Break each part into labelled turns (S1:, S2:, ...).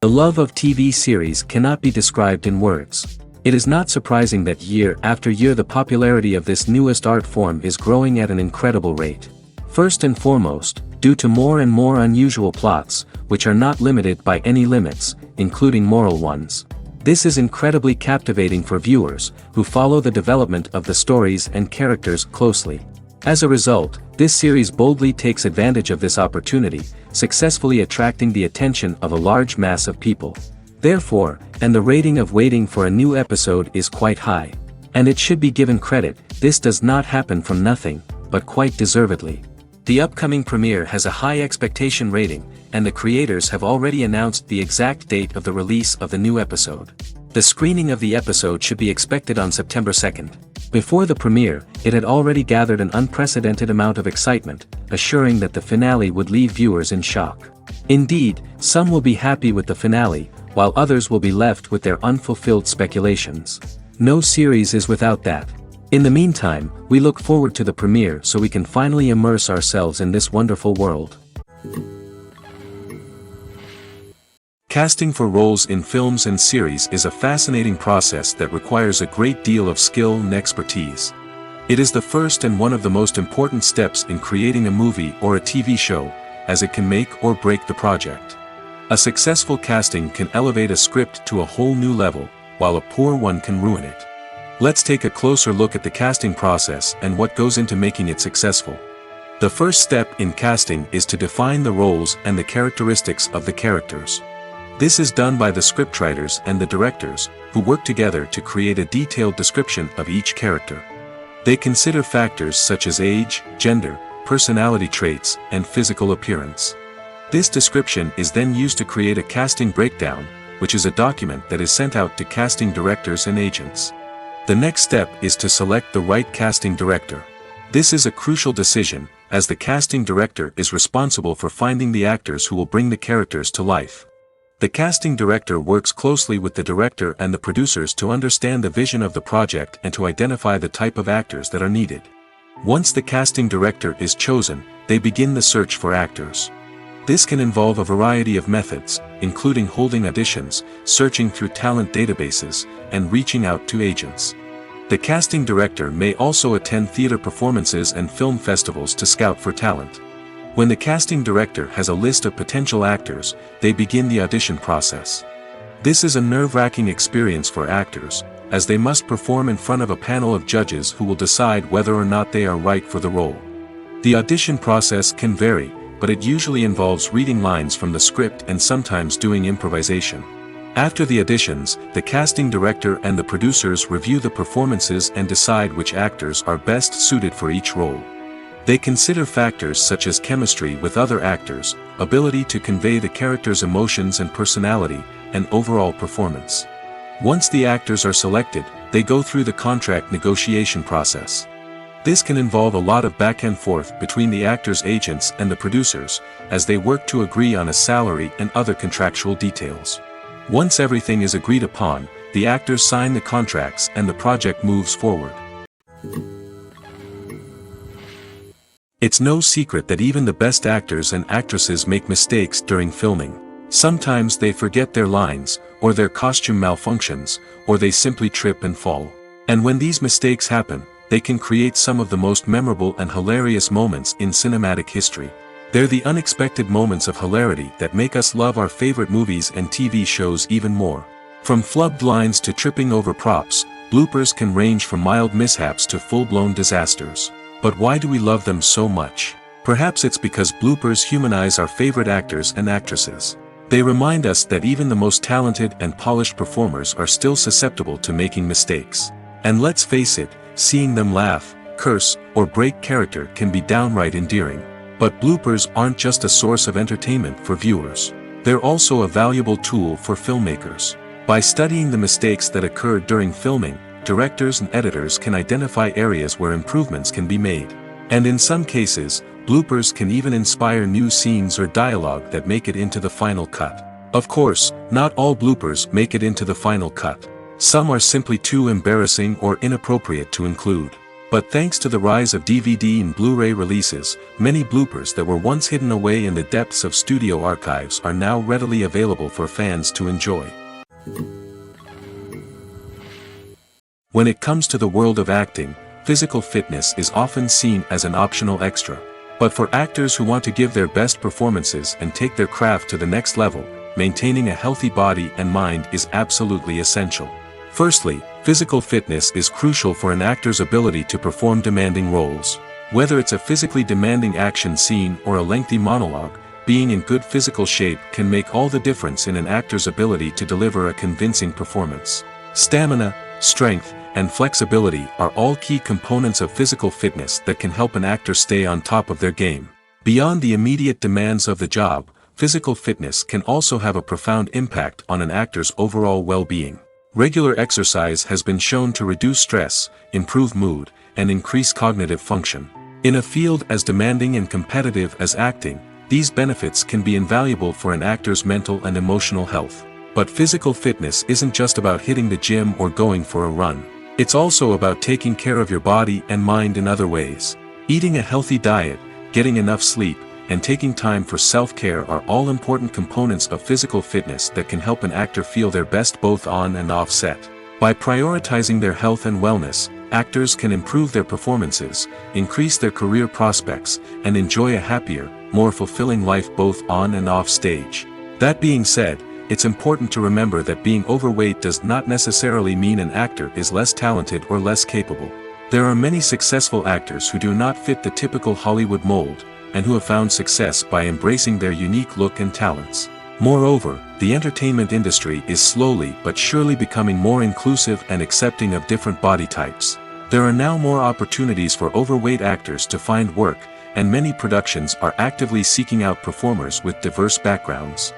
S1: The love of TV series cannot be described in words. It is not surprising that year after year the popularity of this newest art form is growing at an incredible rate. First and foremost, due to more and more unusual plots, which are not limited by any limits, including moral ones. This is incredibly captivating for viewers, who follow the development of the stories and characters closely. As a result, this series boldly takes advantage of this opportunity, successfully attracting the attention of a large mass of people. Therefore, and the rating of waiting for a new episode is quite high. And it should be given credit, this does not happen from nothing, but quite deservedly. The upcoming premiere has a high expectation rating, and the creators have already announced the exact date of the release of the new episode. The screening of the episode should be expected on September 2nd. Before the premiere, it had already gathered an unprecedented amount of excitement, assuring that the finale would leave viewers in shock. Indeed, some will be happy with the finale, while others will be left with their unfulfilled speculations. No series is without that. In the meantime, we look forward to the premiere so we can finally immerse ourselves in this wonderful world. Casting for roles in films and series is a fascinating process that requires a great deal of skill and expertise. It is the first and one of the most important steps in creating a movie or a TV show, as it can make or break the project. A successful casting can elevate a script to a whole new level, while a poor one can ruin it. Let's take a closer look at the casting process and what goes into making it successful. The first step in casting is to define the roles and the characteristics of the characters. This is done by the scriptwriters and the directors, who work together to create a detailed description of each character. They consider factors such as age, gender, personality traits, and physical appearance. This description is then used to create a casting breakdown, which is a document that is sent out to casting directors and agents. The next step is to select the right casting director. This is a crucial decision, as the casting director is responsible for finding the actors who will bring the characters to life. The casting director works closely with the director and the producers to understand the vision of the project and to identify the type of actors that are needed. Once the casting director is chosen, they begin the search for actors. This can involve a variety of methods, including holding auditions, searching through talent databases, and reaching out to agents. The casting director may also attend theater performances and film festivals to scout for talent. When the casting director has a list of potential actors, they begin the audition process. This is a nerve-wracking experience for actors, as they must perform in front of a panel of judges who will decide whether or not they are right for the role. The audition process can vary, but it usually involves reading lines from the script and sometimes doing improvisation. After the auditions, the casting director and the producers review the performances and decide which actors are best suited for each role. They consider factors such as chemistry with other actors, ability to convey the character's emotions and personality, and overall performance. Once the actors are selected, they go through the contract negotiation process. This can involve a lot of back and forth between the actors' agents and the producers, as they work to agree on a salary and other contractual details. Once everything is agreed upon, the actors sign the contracts and the project moves forward. It's no secret that even the best actors and actresses make mistakes during filming. Sometimes they forget their lines, or their costume malfunctions, or they simply trip and fall. And when these mistakes happen, they can create some of the most memorable and hilarious moments in cinematic history. They're the unexpected moments of hilarity that make us love our favorite movies and TV shows even more. From flubbed lines to tripping over props, bloopers can range from mild mishaps to full-blown disasters. But why do we love them so much? Perhaps it's because bloopers humanize our favorite actors and actresses. They remind us that even the most talented and polished performers are still susceptible to making mistakes. And let's face it, seeing them laugh, curse, or break character can be downright endearing. But bloopers aren't just a source of entertainment for viewers. They're also a valuable tool for filmmakers. By studying the mistakes that occurred during filming, directors and editors can identify areas where improvements can be made. And in some cases, bloopers can even inspire new scenes or dialogue that make it into the final cut. Of course, not all bloopers make it into the final cut. Some are simply too embarrassing or inappropriate to include. But thanks to the rise of DVD and Blu-ray releases, many bloopers that were once hidden away in the depths of studio archives are now readily available for fans to enjoy. When it comes to the world of acting, physical fitness is often seen as an optional extra. But for actors who want to give their best performances and take their craft to the next level, maintaining a healthy body and mind is absolutely essential. Firstly, physical fitness is crucial for an actor's ability to perform demanding roles. Whether it's a physically demanding action scene or a lengthy monologue, being in good physical shape can make all the difference in an actor's ability to deliver a convincing performance. Stamina, strength, and flexibility are all key components of physical fitness that can help an actor stay on top of their game. Beyond the immediate demands of the job, physical fitness can also have a profound impact on an actor's overall well-being. Regular exercise has been shown to reduce stress, improve mood, and increase cognitive function. In a field as demanding and competitive as acting, these benefits can be invaluable for an actor's mental and emotional health. But physical fitness isn't just about hitting the gym or going for a run. It's also about taking care of your body and mind in other ways. Eating a healthy diet, getting enough sleep, and taking time for self-care are all important components of physical fitness that can help an actor feel their best both on and off set. By prioritizing their health and wellness, actors can improve their performances, increase their career prospects, and enjoy a happier, more fulfilling life both on and off stage. That being said, it's important to remember that being overweight does not necessarily mean an actor is less talented or less capable. There are many successful actors who do not fit the typical Hollywood mold, and who have found success by embracing their unique look and talents. Moreover, the entertainment industry is slowly but surely becoming more inclusive and accepting of different body types. There are now more opportunities for overweight actors to find work, and many productions are actively seeking out performers with diverse backgrounds.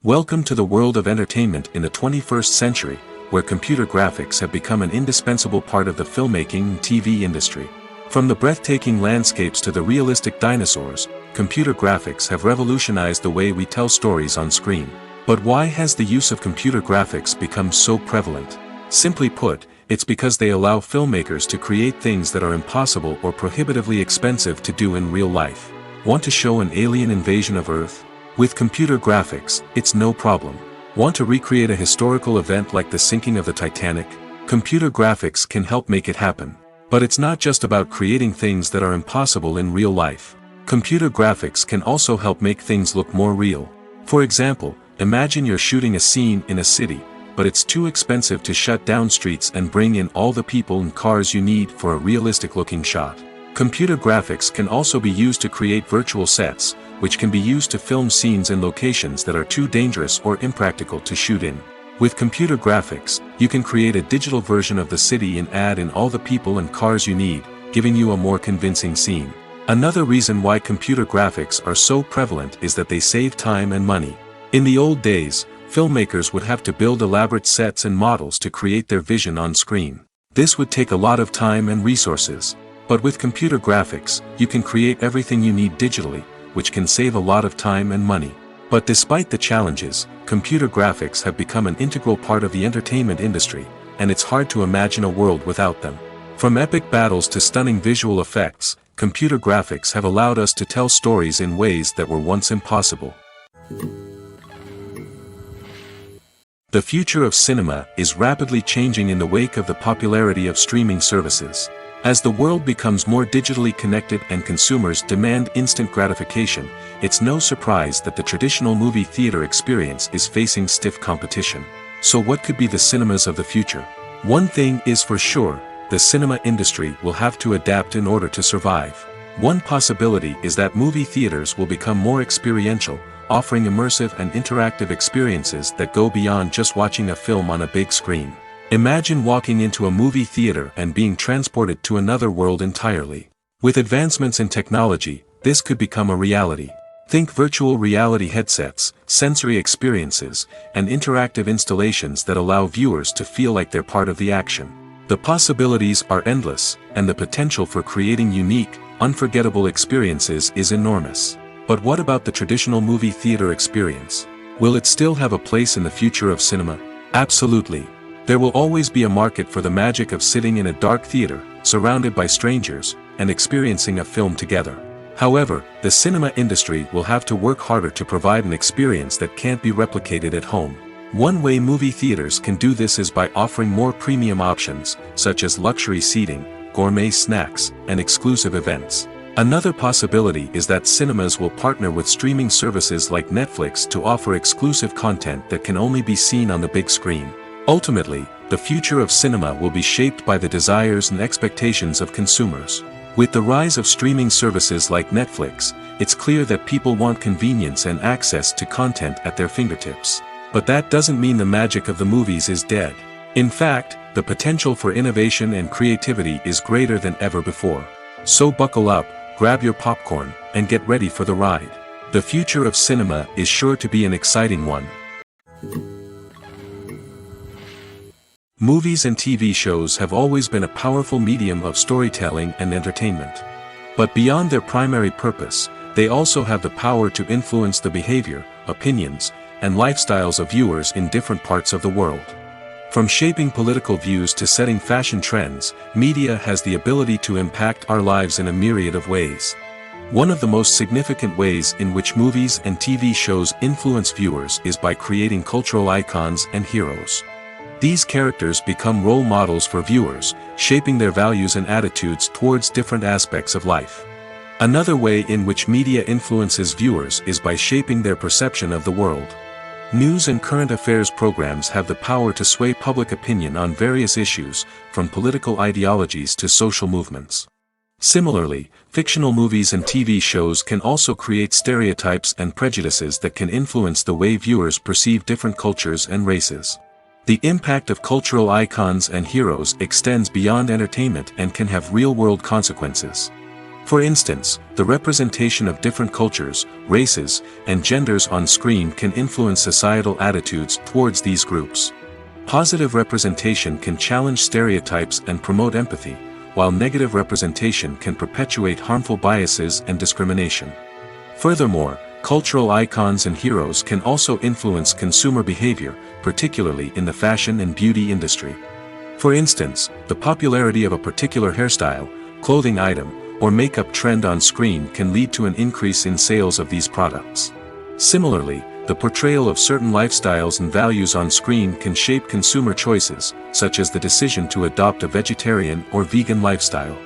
S1: Welcome to the world of entertainment in the 21st century, where computer graphics have become an indispensable part of the filmmaking and TV industry. From the breathtaking landscapes to the realistic dinosaurs, computer graphics have revolutionized the way we tell stories on screen. But why has the use of computer graphics become so prevalent? Simply put, it's because they allow filmmakers to create things that are impossible or prohibitively expensive to do in real life. Want to show an alien invasion of Earth? With computer graphics, it's no problem. Want to recreate a historical event like the sinking of the Titanic? Computer graphics can help make it happen. But it's not just about creating things that are impossible in real life. Computer graphics can also help make things look more real. For example, imagine you're shooting a scene in a city, but it's too expensive to shut down streets and bring in all the people and cars you need for a realistic-looking shot. Computer graphics can also be used to create virtual sets, which can be used to film scenes in locations that are too dangerous or impractical to shoot in. With computer graphics, you can create a digital version of the city and add in all the people and cars you need, giving you a more convincing scene. Another reason why computer graphics are so prevalent is that they save time and money. In the old days, filmmakers would have to build elaborate sets and models to create their vision on screen. This would take a lot of time and resources. But with computer graphics, you can create everything you need digitally, which can save a lot of time and money. But despite the challenges, computer graphics have become an integral part of the entertainment industry, and it's hard to imagine a world without them. From epic battles to stunning visual effects, computer graphics have allowed us to tell stories in ways that were once impossible. The future of cinema is rapidly changing in the wake of the popularity of streaming services. As the world becomes more digitally connected and consumers demand instant gratification, it's no surprise that the traditional movie theater experience is facing stiff competition. So what could be the cinemas of the future? One thing is for sure, the cinema industry will have to adapt in order to survive. One possibility is that movie theaters will become more experiential, offering immersive and interactive experiences that go beyond just watching a film on a big screen. Imagine walking into a movie theater and being transported to another world entirely. With advancements in technology, this could become a reality. Think virtual reality headsets, sensory experiences, and interactive installations that allow viewers to feel like they're part of the action. The possibilities are endless, and the potential for creating unique, unforgettable experiences is enormous. But what about the traditional movie theater experience? Will it still have a place in the future of cinema? Absolutely. There will always be a market for the magic of sitting in a dark theater, surrounded by strangers, and experiencing a film together. However, the cinema industry will have to work harder to provide an experience that can't be replicated at home. One way movie theaters can do this is by offering more premium options, such as luxury seating, gourmet snacks, and exclusive events. Another possibility is that cinemas will partner with streaming services like Netflix to offer exclusive content that can only be seen on the big screen. Ultimately, the future of cinema will be shaped by the desires and expectations of consumers. With the rise of streaming services like Netflix, it's clear that people want convenience and access to content at their fingertips. But that doesn't mean the magic of the movies is dead. In fact, the potential for innovation and creativity is greater than ever before. So buckle up, grab your popcorn, and get ready for the ride. The future of cinema is sure to be an exciting one. Movies and TV shows have always been a powerful medium of storytelling and entertainment. But beyond their primary purpose, they also have the power to influence the behavior, opinions, and lifestyles of viewers in different parts of the world. From shaping political views to setting fashion trends, media has the ability to impact our lives in a myriad of ways. One of the most significant ways in which movies and TV shows influence viewers is by creating cultural icons and heroes. These characters become role models for viewers, shaping their values and attitudes towards different aspects of life. Another way in which media influences viewers is by shaping their perception of the world. News and current affairs programs have the power to sway public opinion on various issues, from political ideologies to social movements. Similarly, fictional movies and TV shows can also create stereotypes and prejudices that can influence the way viewers perceive different cultures and races. The impact of cultural icons and heroes extends beyond entertainment and can have real-world consequences. For instance, the representation of different cultures, races, and genders on screen can influence societal attitudes towards these groups. Positive representation can challenge stereotypes and promote empathy, while negative representation can perpetuate harmful biases and discrimination. Furthermore, cultural icons and heroes can also influence consumer behavior, particularly in the fashion and beauty industry. For instance, the popularity of a particular hairstyle, clothing item, or makeup trend on screen can lead to an increase in sales of these products. Similarly, the portrayal of certain lifestyles and values on screen can shape consumer choices, such as the decision to adopt a vegetarian or vegan lifestyle.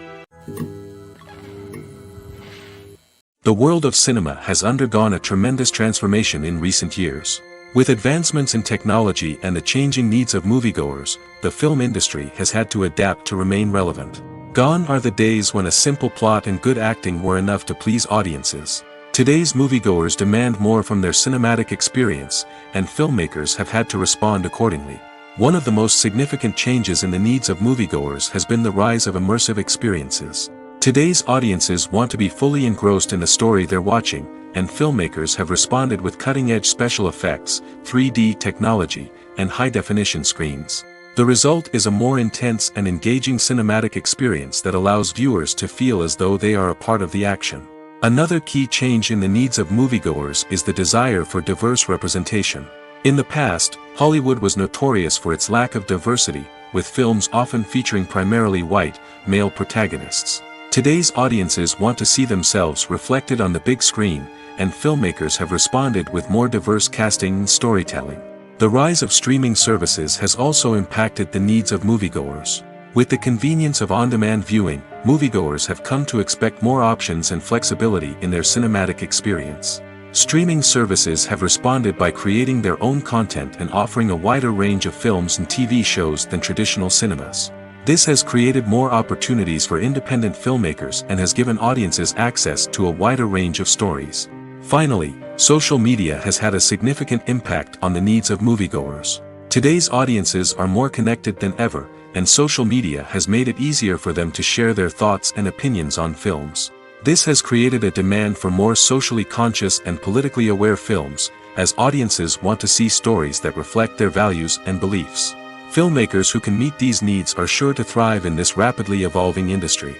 S1: The world of cinema has undergone a tremendous transformation in recent years. With advancements in technology and the changing needs of moviegoers, the film industry has had to adapt to remain relevant. Gone are the days when a simple plot and good acting were enough to please audiences. Today's moviegoers demand more from their cinematic experience, and filmmakers have had to respond accordingly. One of the most significant changes in the needs of moviegoers has been the rise of immersive experiences. Today's audiences want to be fully engrossed in the story they're watching, and filmmakers have responded with cutting-edge special effects, 3D technology, and high-definition screens. The result is a more intense and engaging cinematic experience that allows viewers to feel as though they are a part of the action. Another key change in the needs of moviegoers is the desire for diverse representation. In the past, Hollywood was notorious for its lack of diversity, with films often featuring primarily white, male protagonists. Today's audiences want to see themselves reflected on the big screen, and filmmakers have responded with more diverse casting and storytelling. The rise of streaming services has also impacted the needs of moviegoers. With the convenience of on-demand viewing, moviegoers have come to expect more options and flexibility in their cinematic experience. Streaming services have responded by creating their own content and offering a wider range of films and TV shows than traditional cinemas. This has created more opportunities for independent filmmakers and has given audiences access to a wider range of stories. Finally, social media has had a significant impact on the needs of moviegoers. Today's audiences are more connected than ever, and social media has made it easier for them to share their thoughts and opinions on films. This has created a demand for more socially conscious and politically aware films, as audiences want to see stories that reflect their values and beliefs. Filmmakers who can meet these needs are sure to thrive in this rapidly evolving industry.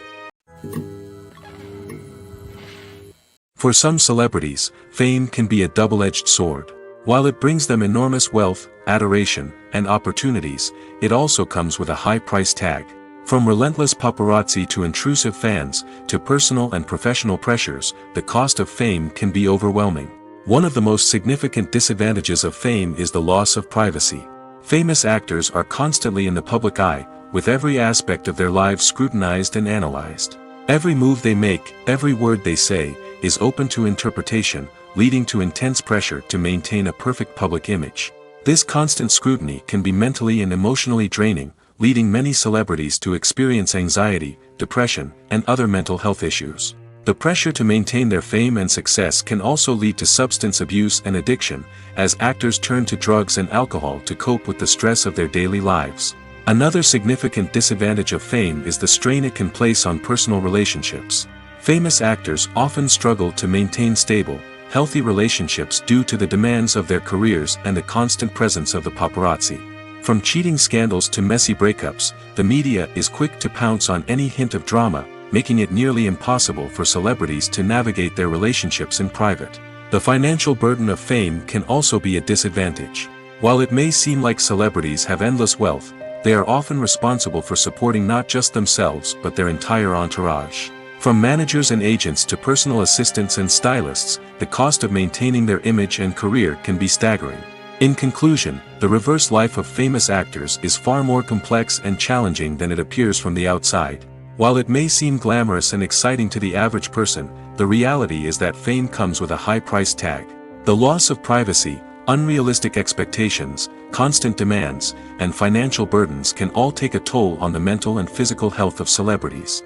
S1: For some celebrities, fame can be a double-edged sword. While it brings them enormous wealth, adoration, and opportunities, it also comes with a high price tag. From relentless paparazzi to intrusive fans, to personal and professional pressures, the cost of fame can be overwhelming. One of the most significant disadvantages of fame is the loss of privacy. Famous actors are constantly in the public eye, with every aspect of their lives scrutinized and analyzed. Every move they make, every word they say, is open to interpretation, leading to intense pressure to maintain a perfect public image. This constant scrutiny can be mentally and emotionally draining, leading many celebrities to experience anxiety, depression, and other mental health issues. The pressure to maintain their fame and success can also lead to substance abuse and addiction, as actors turn to drugs and alcohol to cope with the stress of their daily lives. Another significant disadvantage of fame is the strain it can place on personal relationships. Famous actors often struggle to maintain stable, healthy relationships due to the demands of their careers and the constant presence of the paparazzi. From cheating scandals to messy breakups, the media is quick to pounce on any hint of drama, making it nearly impossible for celebrities to navigate their relationships in private. The financial burden of fame can also be a disadvantage. While it may seem like celebrities have endless wealth, they are often responsible for supporting not just themselves but their entire entourage. From managers and agents to personal assistants and stylists, the cost of maintaining their image and career can be staggering. In conclusion, the reverse life of famous actors is far more complex and challenging than it appears from the outside. While it may seem glamorous and exciting to the average person, the reality is that fame comes with a high price tag. The loss of privacy, unrealistic expectations, constant demands, and financial burdens can all take a toll on the mental and physical health of celebrities.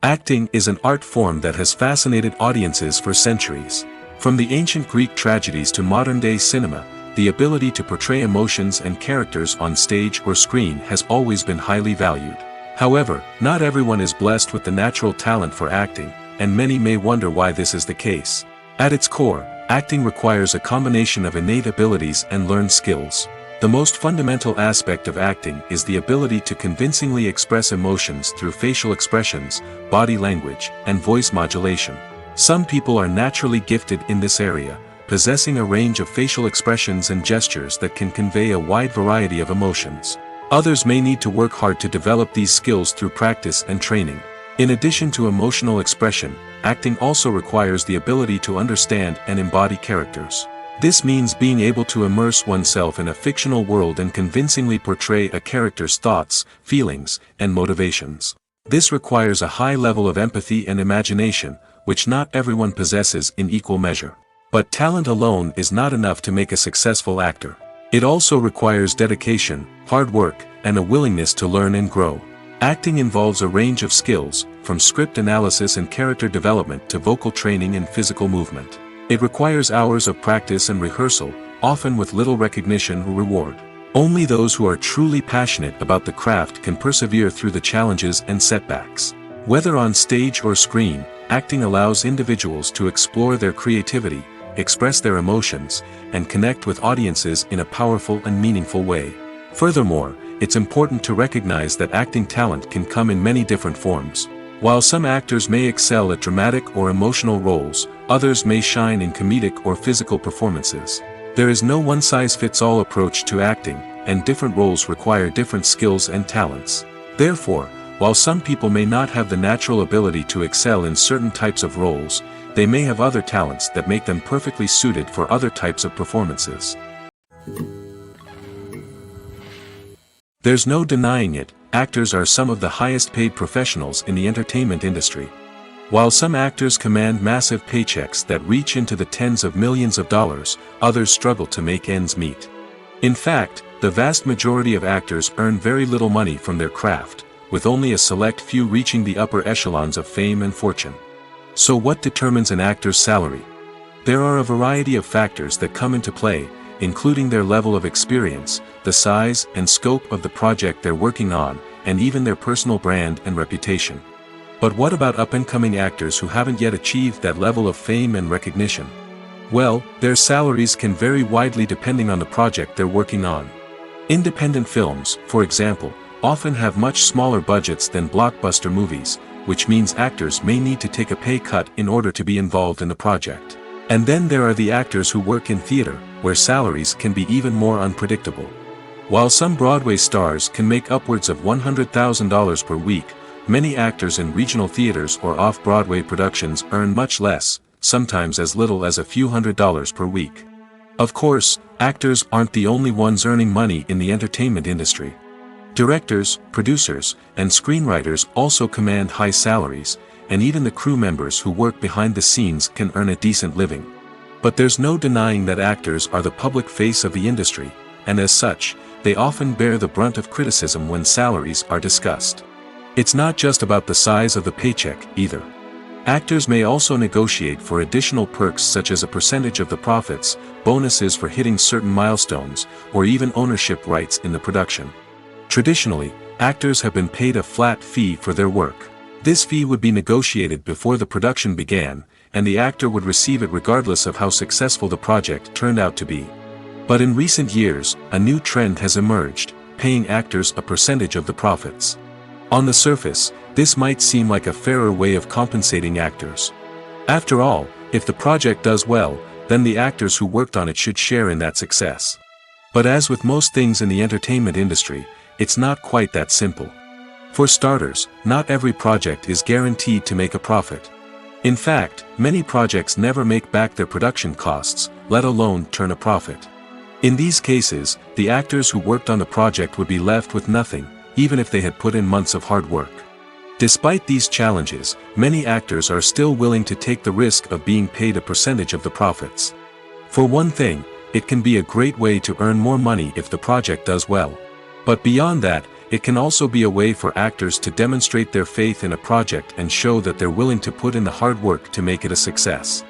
S1: Acting is an art form that has fascinated audiences for centuries. From the ancient Greek tragedies to modern-day cinema, the ability to portray emotions and characters on stage or screen has always been highly valued. However, not everyone is blessed with the natural talent for acting, and many may wonder why this is the case. At its core, acting requires a combination of innate abilities and learned skills. The most fundamental aspect of acting is the ability to convincingly express emotions through facial expressions, body language, and voice modulation. Some people are naturally gifted in this area, possessing a range of facial expressions and gestures that can convey a wide variety of emotions. Others may need to work hard to develop these skills through practice and training. In addition to emotional expression, acting also requires the ability to understand and embody characters. This means being able to immerse oneself in a fictional world and convincingly portray a character's thoughts, feelings, and motivations. This requires a high level of empathy and imagination, which not everyone possesses in equal measure. But talent alone is not enough to make a successful actor. It also requires dedication, hard work, and a willingness to learn and grow. Acting involves a range of skills, from script analysis and character development to vocal training and physical movement. It requires hours of practice and rehearsal, often with little recognition or reward. Only those who are truly passionate about the craft can persevere through the challenges and setbacks. Whether on stage or screen, acting allows individuals to explore their creativity, express their emotions, and connect with audiences in a powerful and meaningful way. Furthermore, it's important to recognize that acting talent can come in many different forms. While some actors may excel at dramatic or emotional roles, others may shine in comedic or physical performances. There is no one-size-fits-all approach to acting, and different roles require different skills and talents. Therefore, while some people may not have the natural ability to excel in certain types of roles, they may have other talents that make them perfectly suited for other types of performances. There's no denying it, actors are some of the highest paid professionals in the entertainment industry. While some actors command massive paychecks that reach into the tens of millions of dollars, others struggle to make ends meet. In fact, the vast majority of actors earn very little money from their craft, with only a select few reaching the upper echelons of fame and fortune. So what determines an actor's salary? There are a variety of factors that come into play, including their level of experience, the size and scope of the project they're working on, and even their personal brand and reputation. But what about up-and-coming actors who haven't yet achieved that level of fame and recognition? Well, their salaries can vary widely depending on the project they're working on. Independent films, for example, often have much smaller budgets than blockbuster movies, which means actors may need to take a pay cut in order to be involved in the project. And then there are the actors who work in theater, where salaries can be even more unpredictable. While some Broadway stars can make upwards of $100,000 per week, many actors in regional theaters or off-Broadway productions earn much less, sometimes as little as a few $100s per week. Of course, actors aren't the only ones earning money in the entertainment industry. Directors, producers, and screenwriters also command high salaries, and even the crew members who work behind the scenes can earn a decent living. But there's no denying that actors are the public face of the industry, and as such, they often bear the brunt of criticism when salaries are discussed. It's not just about the size of the paycheck, either. Actors may also negotiate for additional perks such as a percentage of the profits, bonuses for hitting certain milestones, or even ownership rights in the production. Traditionally, actors have been paid a flat fee for their work. This fee would be negotiated before the production began, and the actor would receive it regardless of how successful the project turned out to be. But in recent years, a new trend has emerged, paying actors a percentage of the profits. On the surface, this might seem like a fairer way of compensating actors. After all, if the project does well, then the actors who worked on it should share in that success. But as with most things in the entertainment industry, it's not quite that simple. For starters, not every project is guaranteed to make a profit. In fact, many projects never make back their production costs, let alone turn a profit. In these cases, the actors who worked on the project would be left with nothing, even if they had put in months of hard work. Despite these challenges, many actors are still willing to take the risk of being paid a percentage of the profits. For one thing, it can be a great way to earn more money if the project does well. But beyond that, it can also be a way for actors to demonstrate their faith in a project and show that they're willing to put in the hard work to make it a success.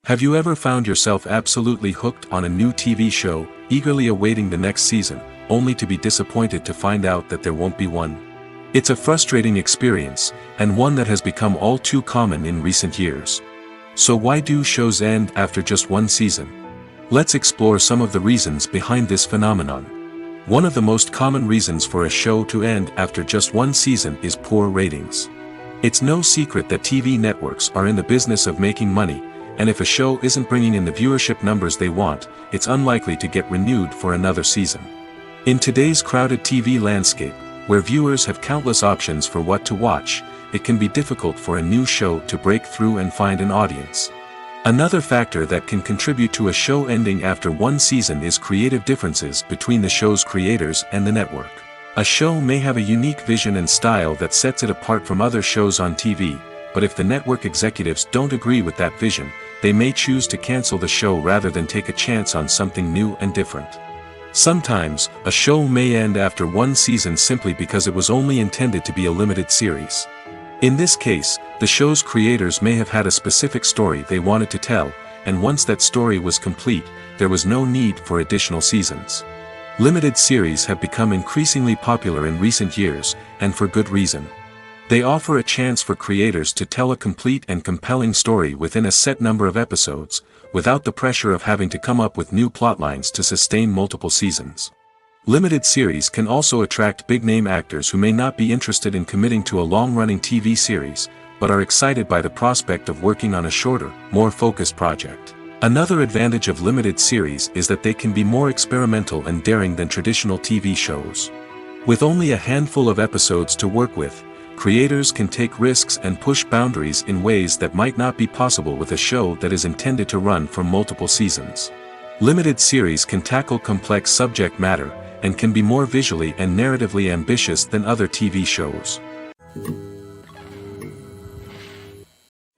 S1: Have you ever found yourself absolutely hooked on a new TV show, eagerly awaiting the next season, only to be disappointed to find out that there won't be one? It's a frustrating experience, and one that has become all too common in recent years. So why do shows end after just one season? Let's explore some of the reasons behind this phenomenon. One of the most common reasons for a show to end after just one season is poor ratings. It's no secret that TV networks are in the business of making money, and if a show isn't bringing in the viewership numbers they want, it's unlikely to get renewed for another season. In today's crowded TV landscape, where viewers have countless options for what to watch, it can be difficult for a new show to break through and find an audience. Another factor that can contribute to a show ending after one season is creative differences between the show's creators and the network. A show may have a unique vision and style that sets it apart from other shows on TV, but if the network executives don't agree with that vision, they may choose to cancel the show rather than take a chance on something new and different. Sometimes, a show may end after one season simply because it was only intended to be a limited series. In this case, the show's creators may have had a specific story they wanted to tell, and once that story was complete, there was no need for additional seasons. Limited series have become increasingly popular in recent years, and for good reason. They offer a chance for creators to tell a complete and compelling story within a set number of episodes, without the pressure of having to come up with new plotlines to sustain multiple seasons. Limited series can also attract big-name actors who may not be interested in committing to a long-running TV series, but are excited by the prospect of working on a shorter, more focused project. Another advantage of limited series is that they can be more experimental and daring than traditional TV shows. With only a handful of episodes to work with, creators can take risks and push boundaries in ways that might not be possible with a show that is intended to run for multiple seasons. Limited series can tackle complex subject matter, and can be more visually and narratively ambitious than other TV shows.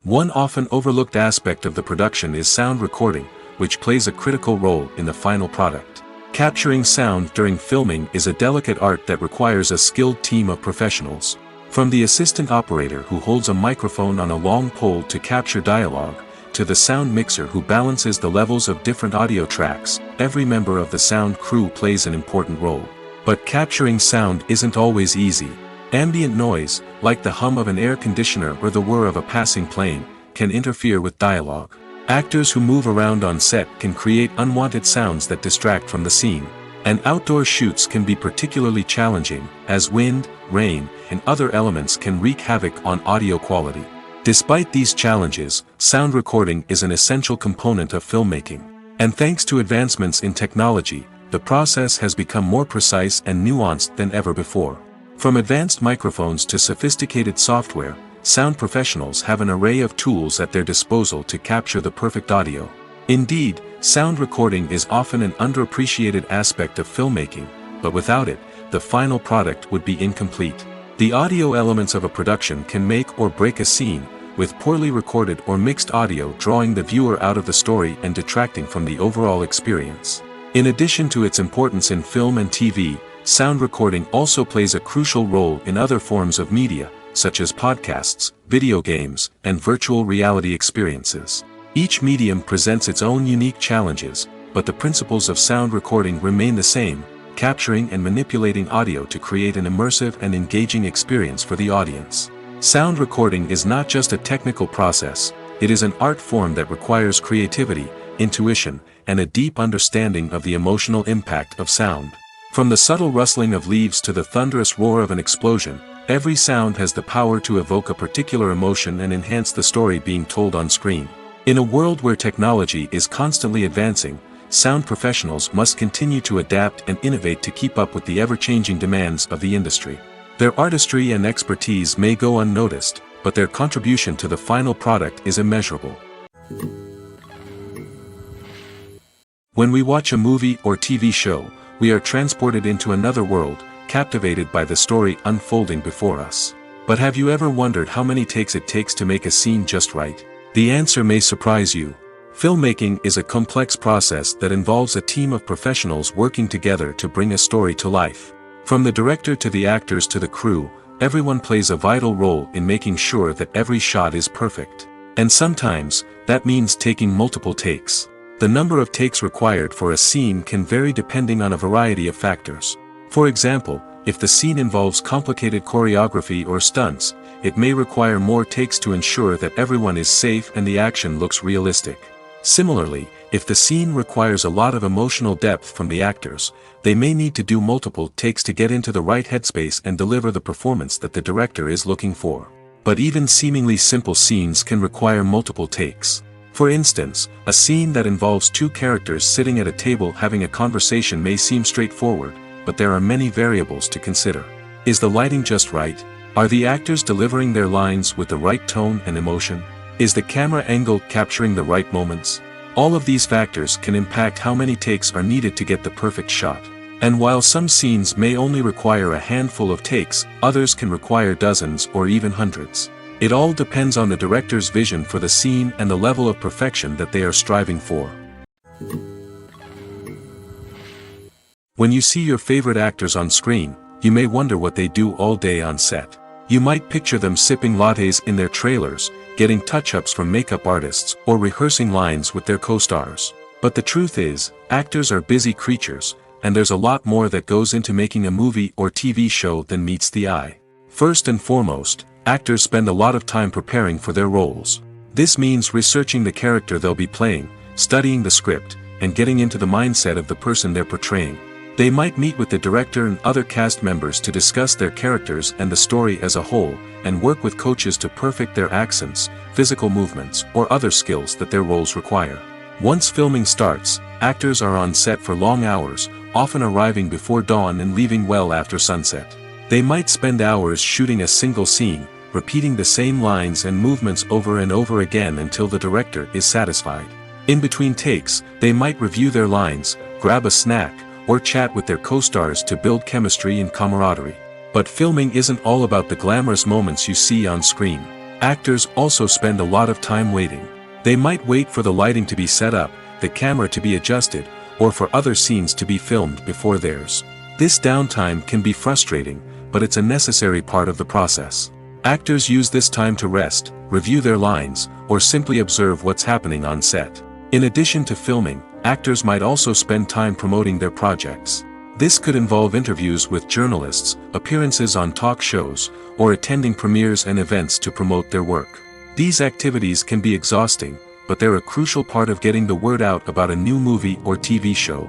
S1: One often overlooked aspect of the production is sound recording, which plays a critical role in the final product. Capturing sound during filming is a delicate art that requires a skilled team of professionals. From the assistant operator who holds a microphone on a long pole to capture dialogue, to the sound mixer who balances the levels of different audio tracks, every member of the sound crew plays an important role. But capturing sound isn't always easy. Ambient noise, like the hum of an air conditioner or the whir of a passing plane, can interfere with dialogue. Actors who move around on set can create unwanted sounds that distract from the scene. And outdoor shoots can be particularly challenging, as wind, rain, and other elements can wreak havoc on audio quality. Despite these challenges, sound recording is an essential component of filmmaking. And thanks to advancements in technology, the process has become more precise and nuanced than ever before. From advanced microphones to sophisticated software, sound professionals have an array of tools at their disposal to capture the perfect audio. Indeed, sound recording is often an underappreciated aspect of filmmaking, but without it, the final product would be incomplete. The audio elements of a production can make or break a scene, with poorly recorded or mixed audio drawing the viewer out of the story and detracting from the overall experience. In addition to its importance in film and TV, sound recording also plays a crucial role in other forms of media, such as podcasts, video games, and virtual reality experiences. Each medium presents its own unique challenges, but the principles of sound recording remain the same, capturing and manipulating audio to create an immersive and engaging experience for the audience. Sound recording is not just a technical process, it is an art form that requires creativity, intuition, and a deep understanding of the emotional impact of sound. From the subtle rustling of leaves to the thunderous roar of an explosion, every sound has the power to evoke a particular emotion and enhance the story being told on screen. In a world where technology is constantly advancing, sound professionals must continue to adapt and innovate to keep up with the ever-changing demands of the industry. Their artistry and expertise may go unnoticed, but their contribution to the final product is immeasurable. When we watch a movie or TV show, we are transported into another world, captivated by the story unfolding before us. But have you ever wondered how many takes it takes to make a scene just right? The answer may surprise you. Filmmaking is a complex process that involves a team of professionals working together to bring a story to life. From the director to the actors to the crew, everyone plays a vital role in making sure that every shot is perfect. And sometimes, that means taking multiple takes. The number of takes required for a scene can vary depending on a variety of factors. For example, if the scene involves complicated choreography or stunts, it may require more takes to ensure that everyone is safe and the action looks realistic. Similarly, if the scene requires a lot of emotional depth from the actors, they may need to do multiple takes to get into the right headspace and deliver the performance that the director is looking for. But even seemingly simple scenes can require multiple takes. For instance, a scene that involves two characters sitting at a table having a conversation may seem straightforward, but there are many variables to consider. Is the lighting just right? Are the actors delivering their lines with the right tone and emotion? Is the camera angle capturing the right moments? All of these factors can impact how many takes are needed to get the perfect shot. And while some scenes may only require a handful of takes, others can require dozens or even hundreds. It all depends on the director's vision for the scene and the level of perfection that they are striving for. When you see your favorite actors on screen, you may wonder what they do all day on set. You might picture them sipping lattes in their trailers, getting touch-ups from makeup artists, or rehearsing lines with their co-stars. But the truth is, actors are busy creatures, and there's a lot more that goes into making a movie or TV show than meets the eye. First and foremost, actors spend a lot of time preparing for their roles. This means researching the character they'll be playing, studying the script, and getting into the mindset of the person they're portraying. They might meet with the director and other cast members to discuss their characters and the story as a whole, and work with coaches to perfect their accents, physical movements, or other skills that their roles require. Once filming starts, actors are on set for long hours, often arriving before dawn and leaving well after sunset. They might spend hours shooting a single scene, repeating the same lines and movements over and over again until the director is satisfied. In between takes, they might review their lines, grab a snack, or chat with their co-stars to build chemistry and camaraderie. But filming isn't all about the glamorous moments you see on screen. Actors also spend a lot of time waiting. They might wait for the lighting to be set up, the camera to be adjusted, or for other scenes to be filmed before theirs. This downtime can be frustrating, but it's a necessary part of the process. Actors use this time to rest, review their lines, or simply observe what's happening on set. In addition to filming, actors might also spend time promoting their projects. This could involve interviews with journalists, appearances on talk shows, or attending premieres and events to promote their work. These activities can be exhausting, but they're a crucial part of getting the word out about a new movie or TV show.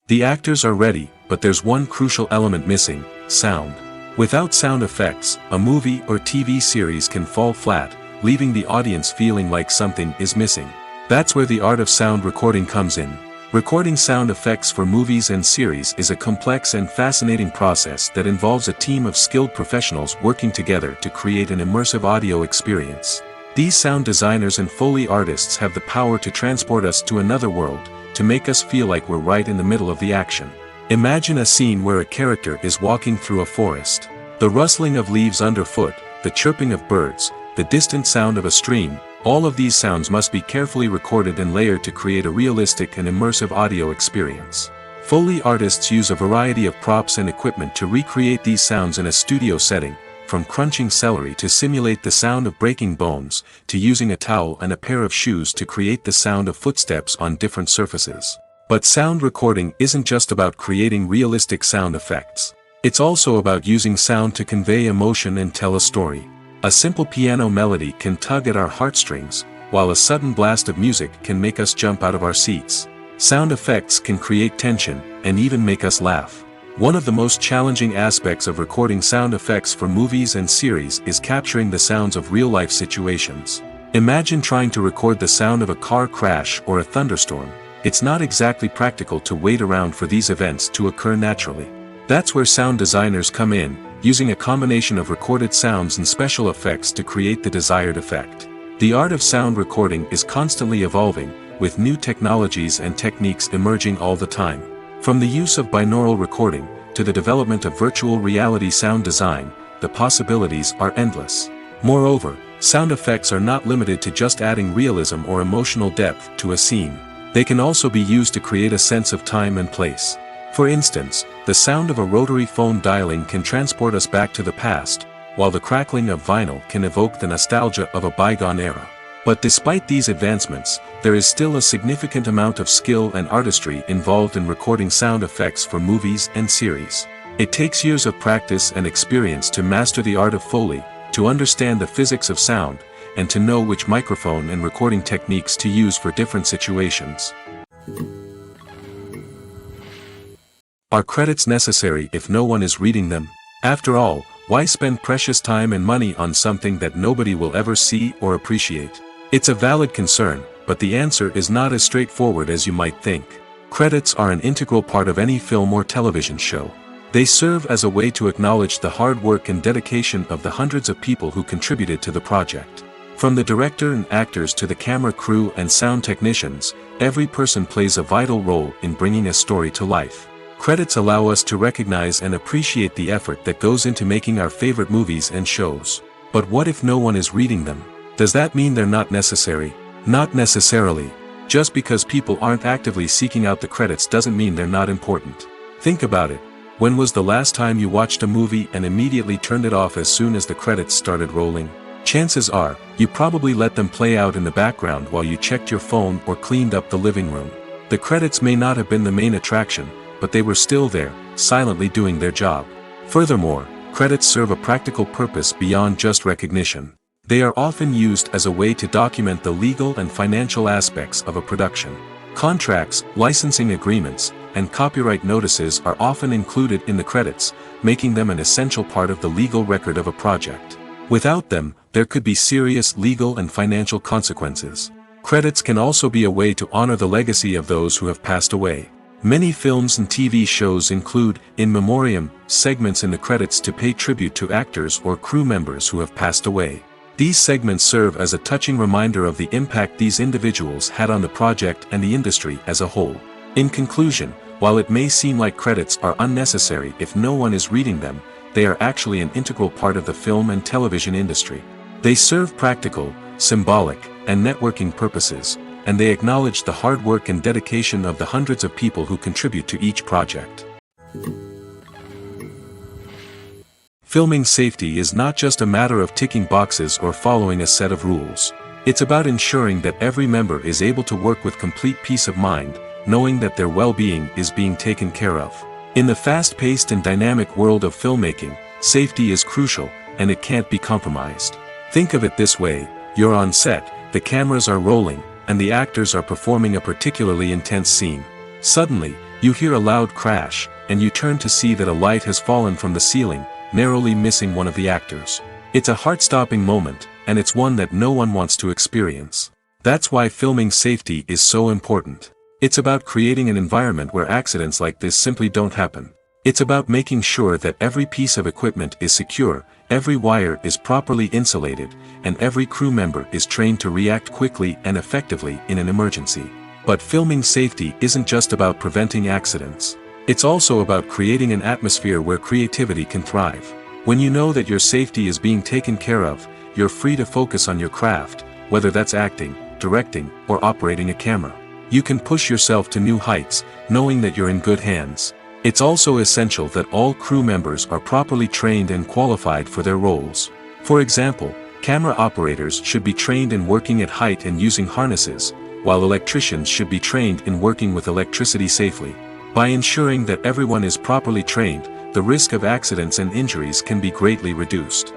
S1: The actors are ready, but there's one crucial element missing: sound. Without sound effects, a movie or TV series can fall flat, leaving the audience feeling like something is missing. That's where the art of sound recording comes in. Recording sound effects for movies and series is a complex and fascinating process that involves a team of skilled professionals working together to create an immersive audio experience. These sound designers and Foley artists have the power to transport us to another world, to make us feel like we're right in the middle of the action. Imagine a scene where a character is walking through a forest. The rustling of leaves underfoot, the chirping of birds, the distant sound of a stream, all of these sounds must be carefully recorded and layered to create a realistic and immersive audio experience. Foley artists use a variety of props and equipment to recreate these sounds in a studio setting, from crunching celery to simulate the sound of breaking bones, to using a towel and a pair of shoes to create the sound of footsteps on different surfaces. But sound recording isn't just about creating realistic sound effects. It's also about using sound to convey emotion and tell a story. A simple piano melody can tug at our heartstrings, while a sudden blast of music can make us jump out of our seats. Sound effects can create tension, and even make us laugh. One of the most challenging aspects of recording sound effects for movies and series is capturing the sounds of real-life situations. Imagine trying to record the sound of a car crash or a thunderstorm. It's not exactly practical to wait around for these events to occur naturally. That's where sound designers come in, using a combination of recorded sounds and special effects to create the desired effect. The art of sound recording is constantly evolving, with new technologies and techniques emerging all the time. From the use of binaural recording, to the development of virtual reality sound design, the possibilities are endless. Moreover, sound effects are not limited to just adding realism or emotional depth to a scene. They can also be used to create a sense of time and place. For instance, the sound of a rotary phone dialing can transport us back to the past, while the crackling of vinyl can evoke the nostalgia of a bygone era. But despite these advancements, there is still a significant amount of skill and artistry involved in recording sound effects for movies and series. It takes years of practice and experience to master the art of Foley, to understand the physics of sound, and to know which microphone and recording techniques to use for different situations. Are credits necessary if no one is reading them? After all, why spend precious time and money on something that nobody will ever see or appreciate? It's a valid concern, but the answer is not as straightforward as you might think. Credits are an integral part of any film or television show. They serve as a way to acknowledge the hard work and dedication of the hundreds of people who contributed to the project. From the director and actors to the camera crew and sound technicians, every person plays a vital role in bringing a story to life. Credits allow us to recognize and appreciate the effort that goes into making our favorite movies and shows. But what if no one is reading them? Does that mean they're not necessary? Not necessarily. Just because people aren't actively seeking out the credits doesn't mean they're not important. Think about it. When was the last time you watched a movie and immediately turned it off as soon as the credits started rolling? Chances are, you probably let them play out in the background while you checked your phone or cleaned up the living room. The credits may not have been the main attraction, but they were still there, silently doing their job. Furthermore, credits serve a practical purpose beyond just recognition. They are often used as a way to document the legal and financial aspects of a production. Contracts, licensing agreements, and copyright notices are often included in the credits, making them an essential part of the legal record of a project. Without them, there could be serious legal and financial consequences. Credits can also be a way to honor the legacy of those who have passed away. Many films and TV shows include, in memoriam, segments in the credits to pay tribute to actors or crew members who have passed away. These segments serve as a touching reminder of the impact these individuals had on the project and the industry as a whole. In conclusion, while it may seem like credits are unnecessary if no one is reading them, they are actually an integral part of the film and television industry. They serve practical, symbolic, and networking purposes, and they acknowledge the hard work and dedication of the hundreds of people who contribute to each project. Filming safety is not just a matter of ticking boxes or following a set of rules. It's about ensuring that every member is able to work with complete peace of mind, knowing that their well-being is being taken care of. In the fast-paced and dynamic world of filmmaking, safety is crucial, and it can't be compromised. Think of it this way: you're on set, the cameras are rolling, and the actors are performing a particularly intense scene. Suddenly, you hear a loud crash, and you turn to see that a light has fallen from the ceiling, narrowly missing one of the actors. It's a heart-stopping moment, and it's one that no one wants to experience. That's why filming safety is so important. It's about creating an environment where accidents like this simply don't happen. It's about making sure that every piece of equipment is secure, every wire is properly insulated, and every crew member is trained to react quickly and effectively in an emergency. But filming safety isn't just about preventing accidents. It's also about creating an atmosphere where creativity can thrive. When you know that your safety is being taken care of, you're free to focus on your craft, whether that's acting, directing, or operating a camera. You can push yourself to new heights, knowing that you're in good hands. It's also essential that all crew members are properly trained and qualified for their roles. For example, camera operators should be trained in working at height and using harnesses, while electricians should be trained in working with electricity safely. By ensuring that everyone is properly trained, the risk of accidents and injuries can be greatly reduced.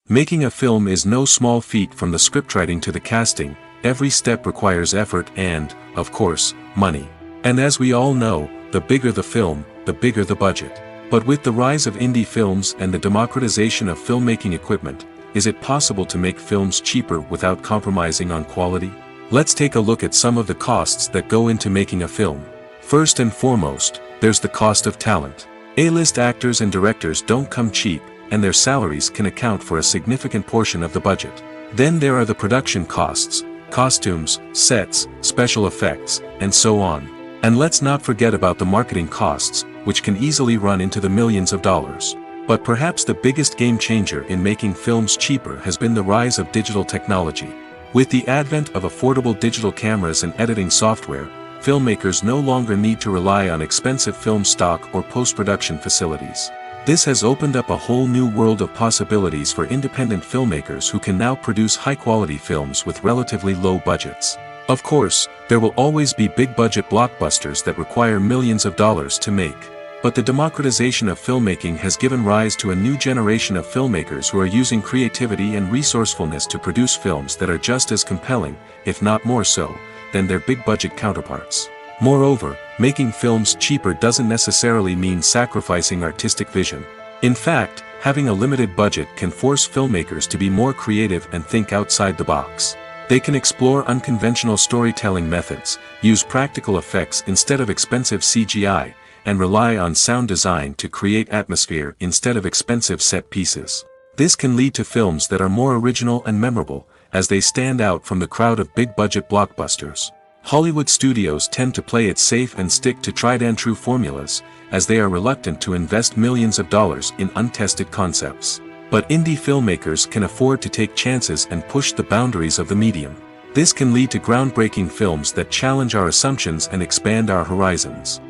S1: Making a film is no small feat. From the scriptwriting to the casting, every step requires effort and, of course, money. And as we all know, the bigger the film, the bigger the budget. But with the rise of indie films and the democratization of filmmaking equipment, is it possible to make films cheaper without compromising on quality? Let's take a look at some of the costs that go into making a film. First and foremost, there's the cost of talent. A-list actors and directors don't come cheap, and their salaries can account for a significant portion of the budget. Then there are the production costs, costumes, sets, special effects, and so on. And let's not forget about the marketing costs, which can easily run into the millions of dollars. But perhaps the biggest game changer in making films cheaper has been the rise of digital technology. With the advent of affordable digital cameras and editing software, filmmakers no longer need to rely on expensive film stock or post-production facilities. This has opened up a whole new world of possibilities for independent filmmakers who can now produce high-quality films with relatively low budgets. Of course, there will always be big-budget blockbusters that require millions of dollars to make. But the democratization of filmmaking has given rise to a new generation of filmmakers who are using creativity and resourcefulness to produce films that are just as compelling, if not more so, than their big-budget counterparts. Moreover, making films cheaper doesn't necessarily mean sacrificing artistic vision. In fact, having a limited budget can force filmmakers to be more creative and think outside the box. They can explore unconventional storytelling methods, use practical effects instead of expensive CGI, and rely on sound design to create atmosphere instead of expensive set pieces. This can lead to films that are more original and memorable, as they stand out from the crowd of big-budget blockbusters. Hollywood studios tend to play it safe and stick to tried-and-true formulas, as they are reluctant to invest millions of dollars in untested concepts. But indie filmmakers can afford to take chances and push the boundaries of the medium. This can lead to groundbreaking films that challenge our assumptions and expand our horizons.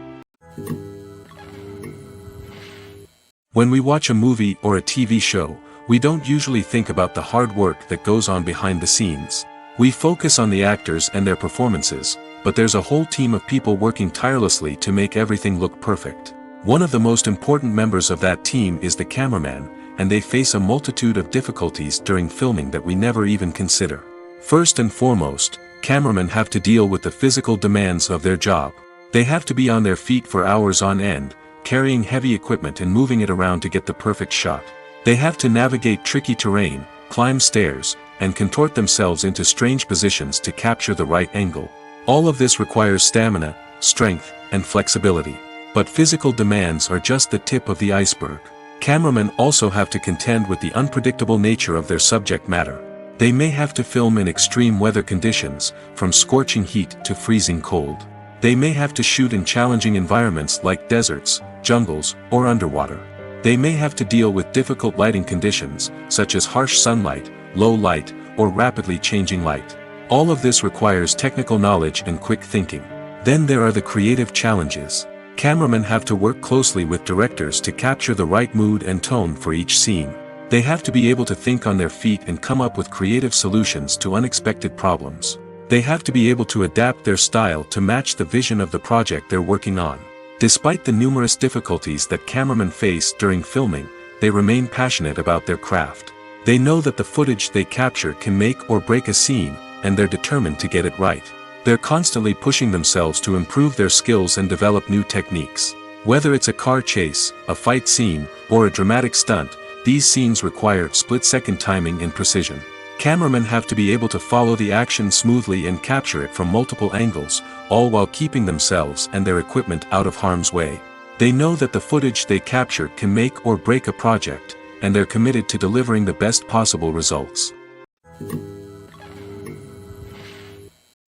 S1: When we watch a movie or a TV show, we don't usually think about the hard work that goes on behind the scenes. We focus on the actors and their performances, but there's a whole team of people working tirelessly to make everything look perfect. One of the most important members of that team is the cameraman, and they face a multitude of difficulties during filming that we never even consider. First and foremost, cameramen have to deal with the physical demands of their job. They have to be on their feet for hours on end, carrying heavy equipment and moving it around to get the perfect shot. They have to navigate tricky terrain, climb stairs, and contort themselves into strange positions to capture the right angle. All of this requires stamina, strength, and flexibility. But physical demands are just the tip of the iceberg. Cameramen also have to contend with the unpredictable nature of their subject matter. They may have to film in extreme weather conditions, from scorching heat to freezing cold. They may have to shoot in challenging environments like deserts, jungles, or underwater. They may have to deal with difficult lighting conditions, such as harsh sunlight, low light, or rapidly changing light. All of this requires technical knowledge and quick thinking. Then there are the creative challenges. Cameramen have to work closely with directors to capture the right mood and tone for each scene. They have to be able to think on their feet and come up with creative solutions to unexpected problems. They have to be able to adapt their style to match the vision of the project they're working on. Despite the numerous difficulties that cameramen face during filming, they remain passionate about their craft. They know that the footage they capture can make or break a scene, and they're determined to get it right. They're constantly pushing themselves to improve their skills and develop new techniques. Whether it's a car chase, a fight scene, or a dramatic stunt, these scenes require split-second timing and precision. Cameramen have to be able to follow the action smoothly and capture it from multiple angles, all while keeping themselves and their equipment out of harm's way. They know that the footage they capture can make or break a project, and they're committed to delivering the best possible results.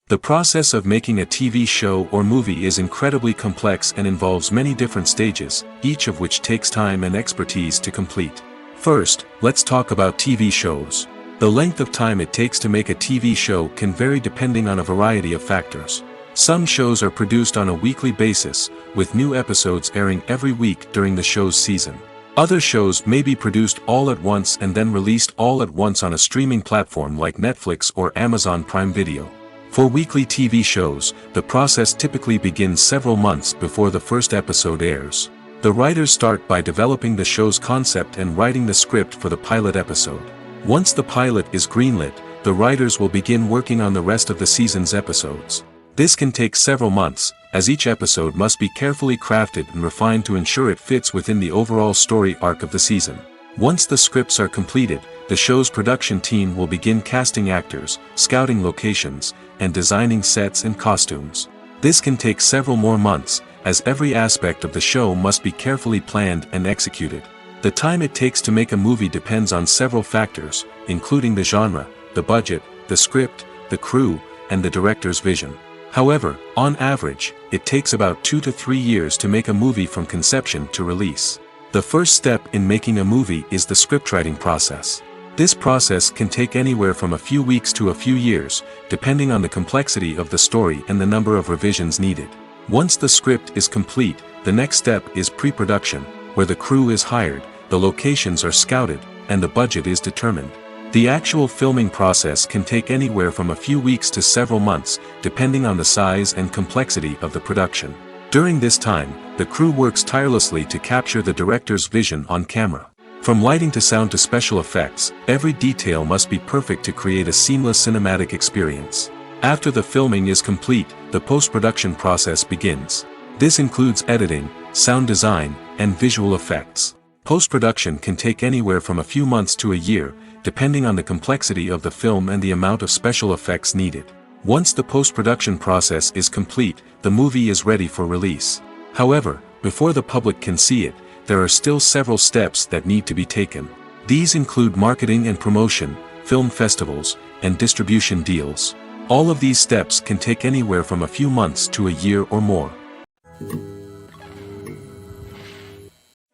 S1: The process of making a TV show or movie is incredibly complex and involves many different stages, each of which takes time and expertise to complete. First, let's talk about TV shows. The length of time it takes to make a TV show can vary depending on a variety of factors. Some shows are produced on a weekly basis, with new episodes airing every week during the show's season. Other shows may be produced all at once and then released all at once on a streaming platform like Netflix or Amazon Prime Video. For weekly TV shows, the process typically begins several months before the first episode airs. The writers start by developing the show's concept and writing the script for the pilot episode. Once the pilot is greenlit, the writers will begin working on the rest of the season's episodes. This can take several months, as each episode must be carefully crafted and refined to ensure it fits within the overall story arc of the season. Once the scripts are completed, the show's production team will begin casting actors, scouting locations, and designing sets and costumes. This can take several more months, as every aspect of the show must be carefully planned and executed. The time it takes to make a movie depends on several factors, including the genre, the budget, the script, the crew, and the director's vision. However, on average, it takes about 2 to 3 years to make a movie from conception to release. The first step in making a movie is the scriptwriting process. This process can take anywhere from a few weeks to a few years, depending on the complexity of the story and the number of revisions needed. Once the script is complete, the next step is pre-production, where the crew is hired, the locations are scouted, and the budget is determined. The actual filming process can take anywhere from a few weeks to several months, depending on the size and complexity of the production. During this time, the crew works tirelessly to capture the director's vision on camera. From lighting to sound to special effects, every detail must be perfect to create a seamless cinematic experience. After the filming is complete, the post-production process begins. This includes editing, sound design, and visual effects. Post-production can take anywhere from a few months to a year, depending on the complexity of the film and the amount of special effects needed. Once the post-production process is complete, the movie is ready for release. However, before the public can see it, there are still several steps that need to be taken. These include marketing and promotion, film festivals, and distribution deals. All of these steps can take anywhere from a few months to a year or more.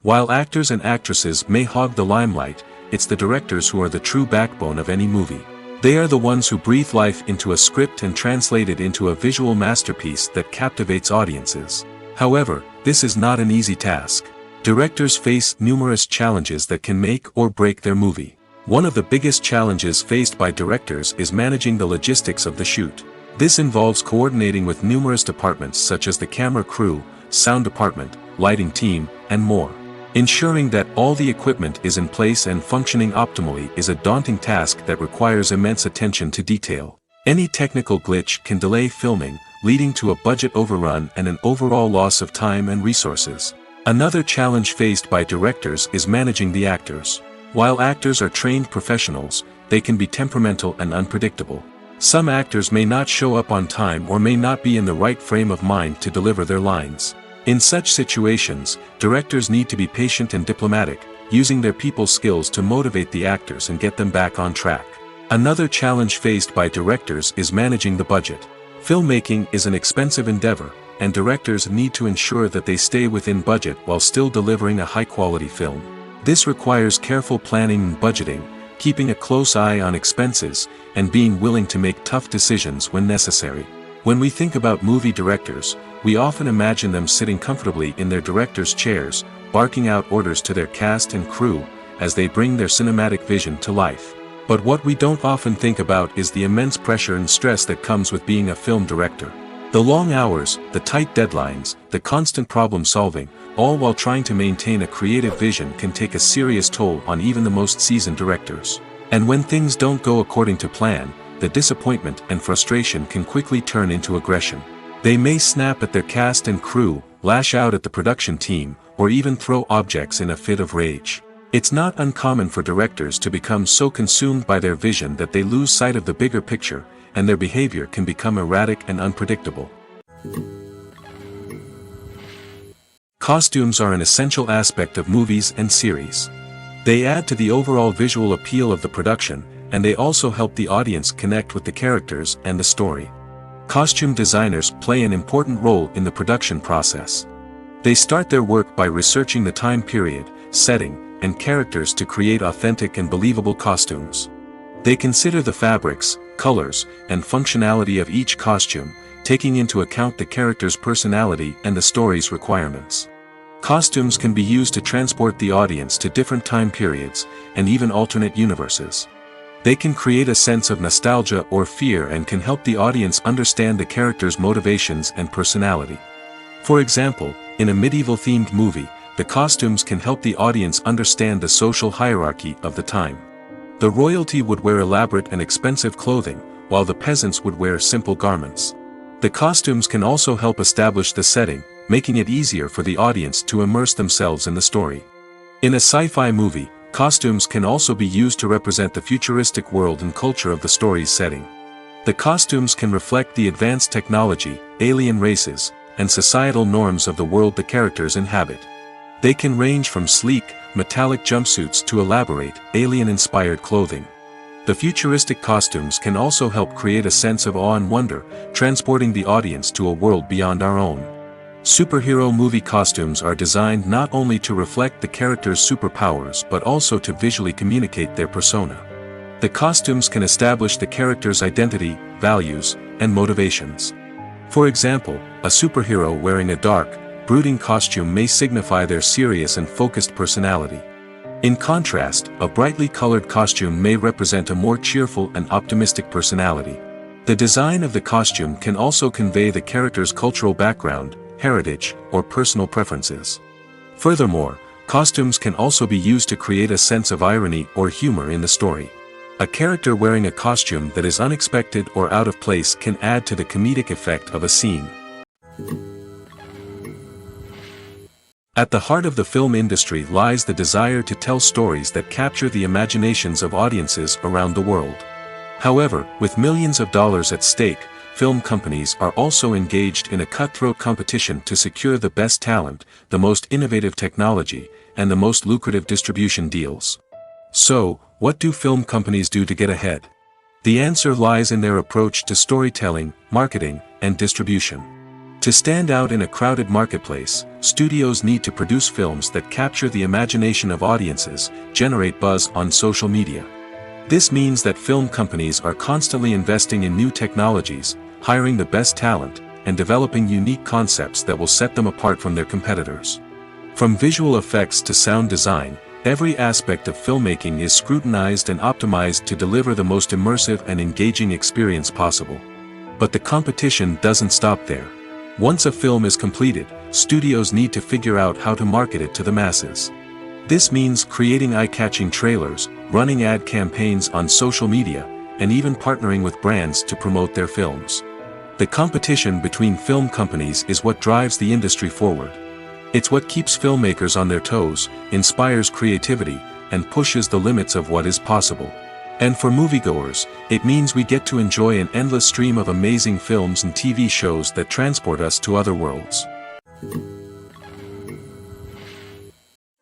S1: While actors and actresses may hog the limelight, it's the directors who are the true backbone of any movie. They are the ones who breathe life into a script and translate it into a visual masterpiece that captivates audiences. However, this is not an easy task. Directors face numerous challenges that can make or break their movie. One of the biggest challenges faced by directors is managing the logistics of the shoot. This involves coordinating with numerous departments such as the camera crew, sound department, lighting team, and more. Ensuring that all the equipment is in place and functioning optimally is a daunting task that requires immense attention to detail. Any technical glitch can delay filming, leading to a budget overrun and an overall loss of time and resources. Another challenge faced by directors is managing the actors. While actors are trained professionals, they can be temperamental and unpredictable. Some actors may not show up on time or may not be in the right frame of mind to deliver their lines. In such situations, directors need to be patient and diplomatic, using their people skills to motivate the actors and get them back on track. Another challenge faced by directors is managing the budget. Filmmaking is an expensive endeavor, and directors need to ensure that they stay within budget while still delivering a high-quality film. This requires careful planning and budgeting, keeping a close eye on expenses, and being willing to make tough decisions when necessary. When we think about movie directors, we often imagine them sitting comfortably in their director's chairs, barking out orders to their cast and crew, as they bring their cinematic vision to life. But what we don't often think about is the immense pressure and stress that comes with being a film director. The long hours, the tight deadlines, the constant problem solving, all while trying to maintain a creative vision can take a serious toll on even the most seasoned directors. And when things don't go according to plan, the disappointment and frustration can quickly turn into aggression. They may snap at their cast and crew, lash out at the production team, or even throw objects in a fit of rage. It's not uncommon for directors to become so consumed by their vision that they lose sight of the bigger picture, and their behavior can become erratic and unpredictable. Costumes are an essential aspect of movies and series. They add to the overall visual appeal of the production, and they also help the audience connect with the characters and the story. Costume designers play an important role in the production process. They start their work by researching the time period, setting, and characters to create authentic and believable costumes. They consider the fabrics, colors, and functionality of each costume, taking into account the character's personality and the story's requirements. Costumes can be used to transport the audience to different time periods, and even alternate universes. They can create a sense of nostalgia or fear and can help the audience understand the character's motivations and personality. For example, in a medieval-themed movie, the costumes can help the audience understand the social hierarchy of the time. The royalty would wear elaborate and expensive clothing, while the peasants would wear simple garments. The costumes can also help establish the setting, making it easier for the audience to immerse themselves in the story. In a sci-fi movie, costumes can also be used to represent the futuristic world and culture of the story's setting. The costumes can reflect the advanced technology, alien races, and societal norms of the world the characters inhabit. They can range from sleek, metallic jumpsuits to elaborate, alien-inspired clothing. The futuristic costumes can also help create a sense of awe and wonder, transporting the audience to a world beyond our own. Superhero movie costumes are designed not only to reflect the character's superpowers but also to visually communicate their persona. The costumes can establish the character's identity, values, and motivations. For example, a superhero wearing a dark, brooding costume may signify their serious and focused personality. In contrast, a brightly colored costume may represent a more cheerful and optimistic personality. The design of the costume can also convey the character's cultural background, heritage, or personal preferences. Furthermore, costumes can also be used to create a sense of irony or humor in the story. A character wearing a costume that is unexpected or out of place can add to the comedic effect of a scene. At the heart of the film industry lies the desire to tell stories that capture the imaginations of audiences around the world. However, with millions of dollars at stake, film companies are also engaged in a cutthroat competition to secure the best talent, the most innovative technology, and the most lucrative distribution deals. So, what do film companies do to get ahead? The answer lies in their approach to storytelling, marketing, and distribution. To stand out in a crowded marketplace, studios need to produce films that capture the imagination of audiences, generate buzz on social media. This means that film companies are constantly investing in new technologies, hiring the best talent, and developing unique concepts that will set them apart from their competitors. From visual effects to sound design, every aspect of filmmaking is scrutinized and optimized to deliver the most immersive and engaging experience possible. But the competition doesn't stop there. Once a film is completed, studios need to figure out how to market it to the masses. This means creating eye-catching trailers, running ad campaigns on social media, and even partnering with brands to promote their films. The competition between film companies is what drives the industry forward. It's what keeps filmmakers on their toes, inspires creativity, and pushes the limits of what is possible. And for moviegoers, it means we get to enjoy an endless stream of amazing films and TV shows that transport us to other worlds.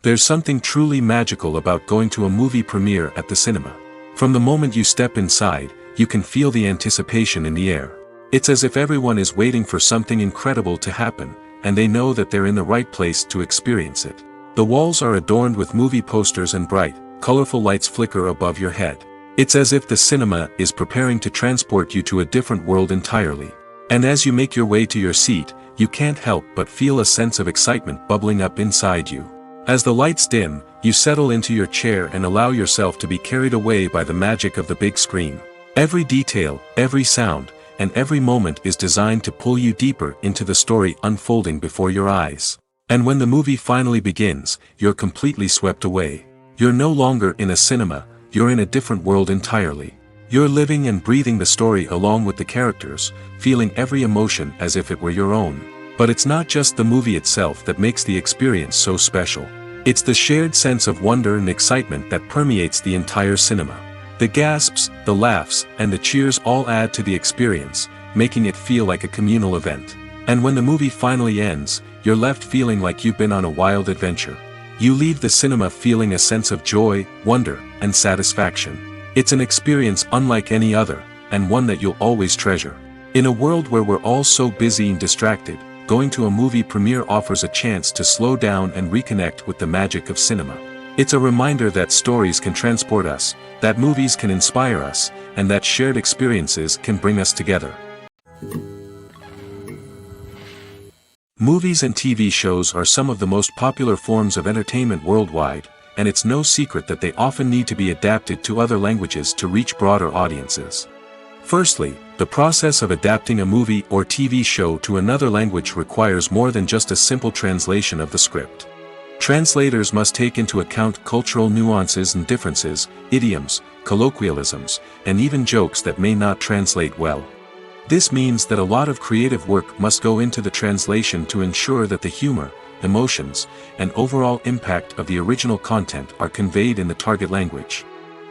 S1: There's something truly magical about going to a movie premiere at the cinema. From the moment you step inside, you can feel the anticipation in the air. It's as if everyone is waiting for something incredible to happen, and they know that they're in the right place to experience it. The walls are adorned with movie posters and bright, colorful lights flicker above your head. It's as if the cinema is preparing to transport you to a different world entirely. And as you make your way to your seat, you can't help but feel a sense of excitement bubbling up inside you. As the lights dim, you settle into your chair and allow yourself to be carried away by the magic of the big screen. Every detail, every sound, and every moment is designed to pull you deeper into the story unfolding before your eyes. And when the movie finally begins, you're completely swept away. You're no longer in a cinema, you're in a different world entirely. You're living and breathing the story along with the characters, feeling every emotion as if it were your own. But it's not just the movie itself that makes the experience so special. It's the shared sense of wonder and excitement that permeates the entire cinema. The gasps, the laughs, and the cheers all add to the experience, making it feel like a communal event. And when the movie finally ends, you're left feeling like you've been on a wild adventure. You leave the cinema feeling a sense of joy, wonder, and satisfaction. It's an experience unlike any other, and one that you'll always treasure. In a world where we're all so busy and distracted, going to a movie premiere offers a chance to slow down and reconnect with the magic of cinema. It's a reminder that stories can transport us, that movies can inspire us, and that shared experiences can bring us together. Movies and TV shows are some of the most popular forms of entertainment worldwide, and it's no secret that they often need to be adapted to other languages to reach broader audiences. Firstly, the process of adapting a movie or TV show to another language requires more than just a simple translation of the script. Translators must take into account cultural nuances and differences, idioms, colloquialisms, and even jokes that may not translate well. This means that a lot of creative work must go into the translation to ensure that the humor, emotions, and overall impact of the original content are conveyed in the target language.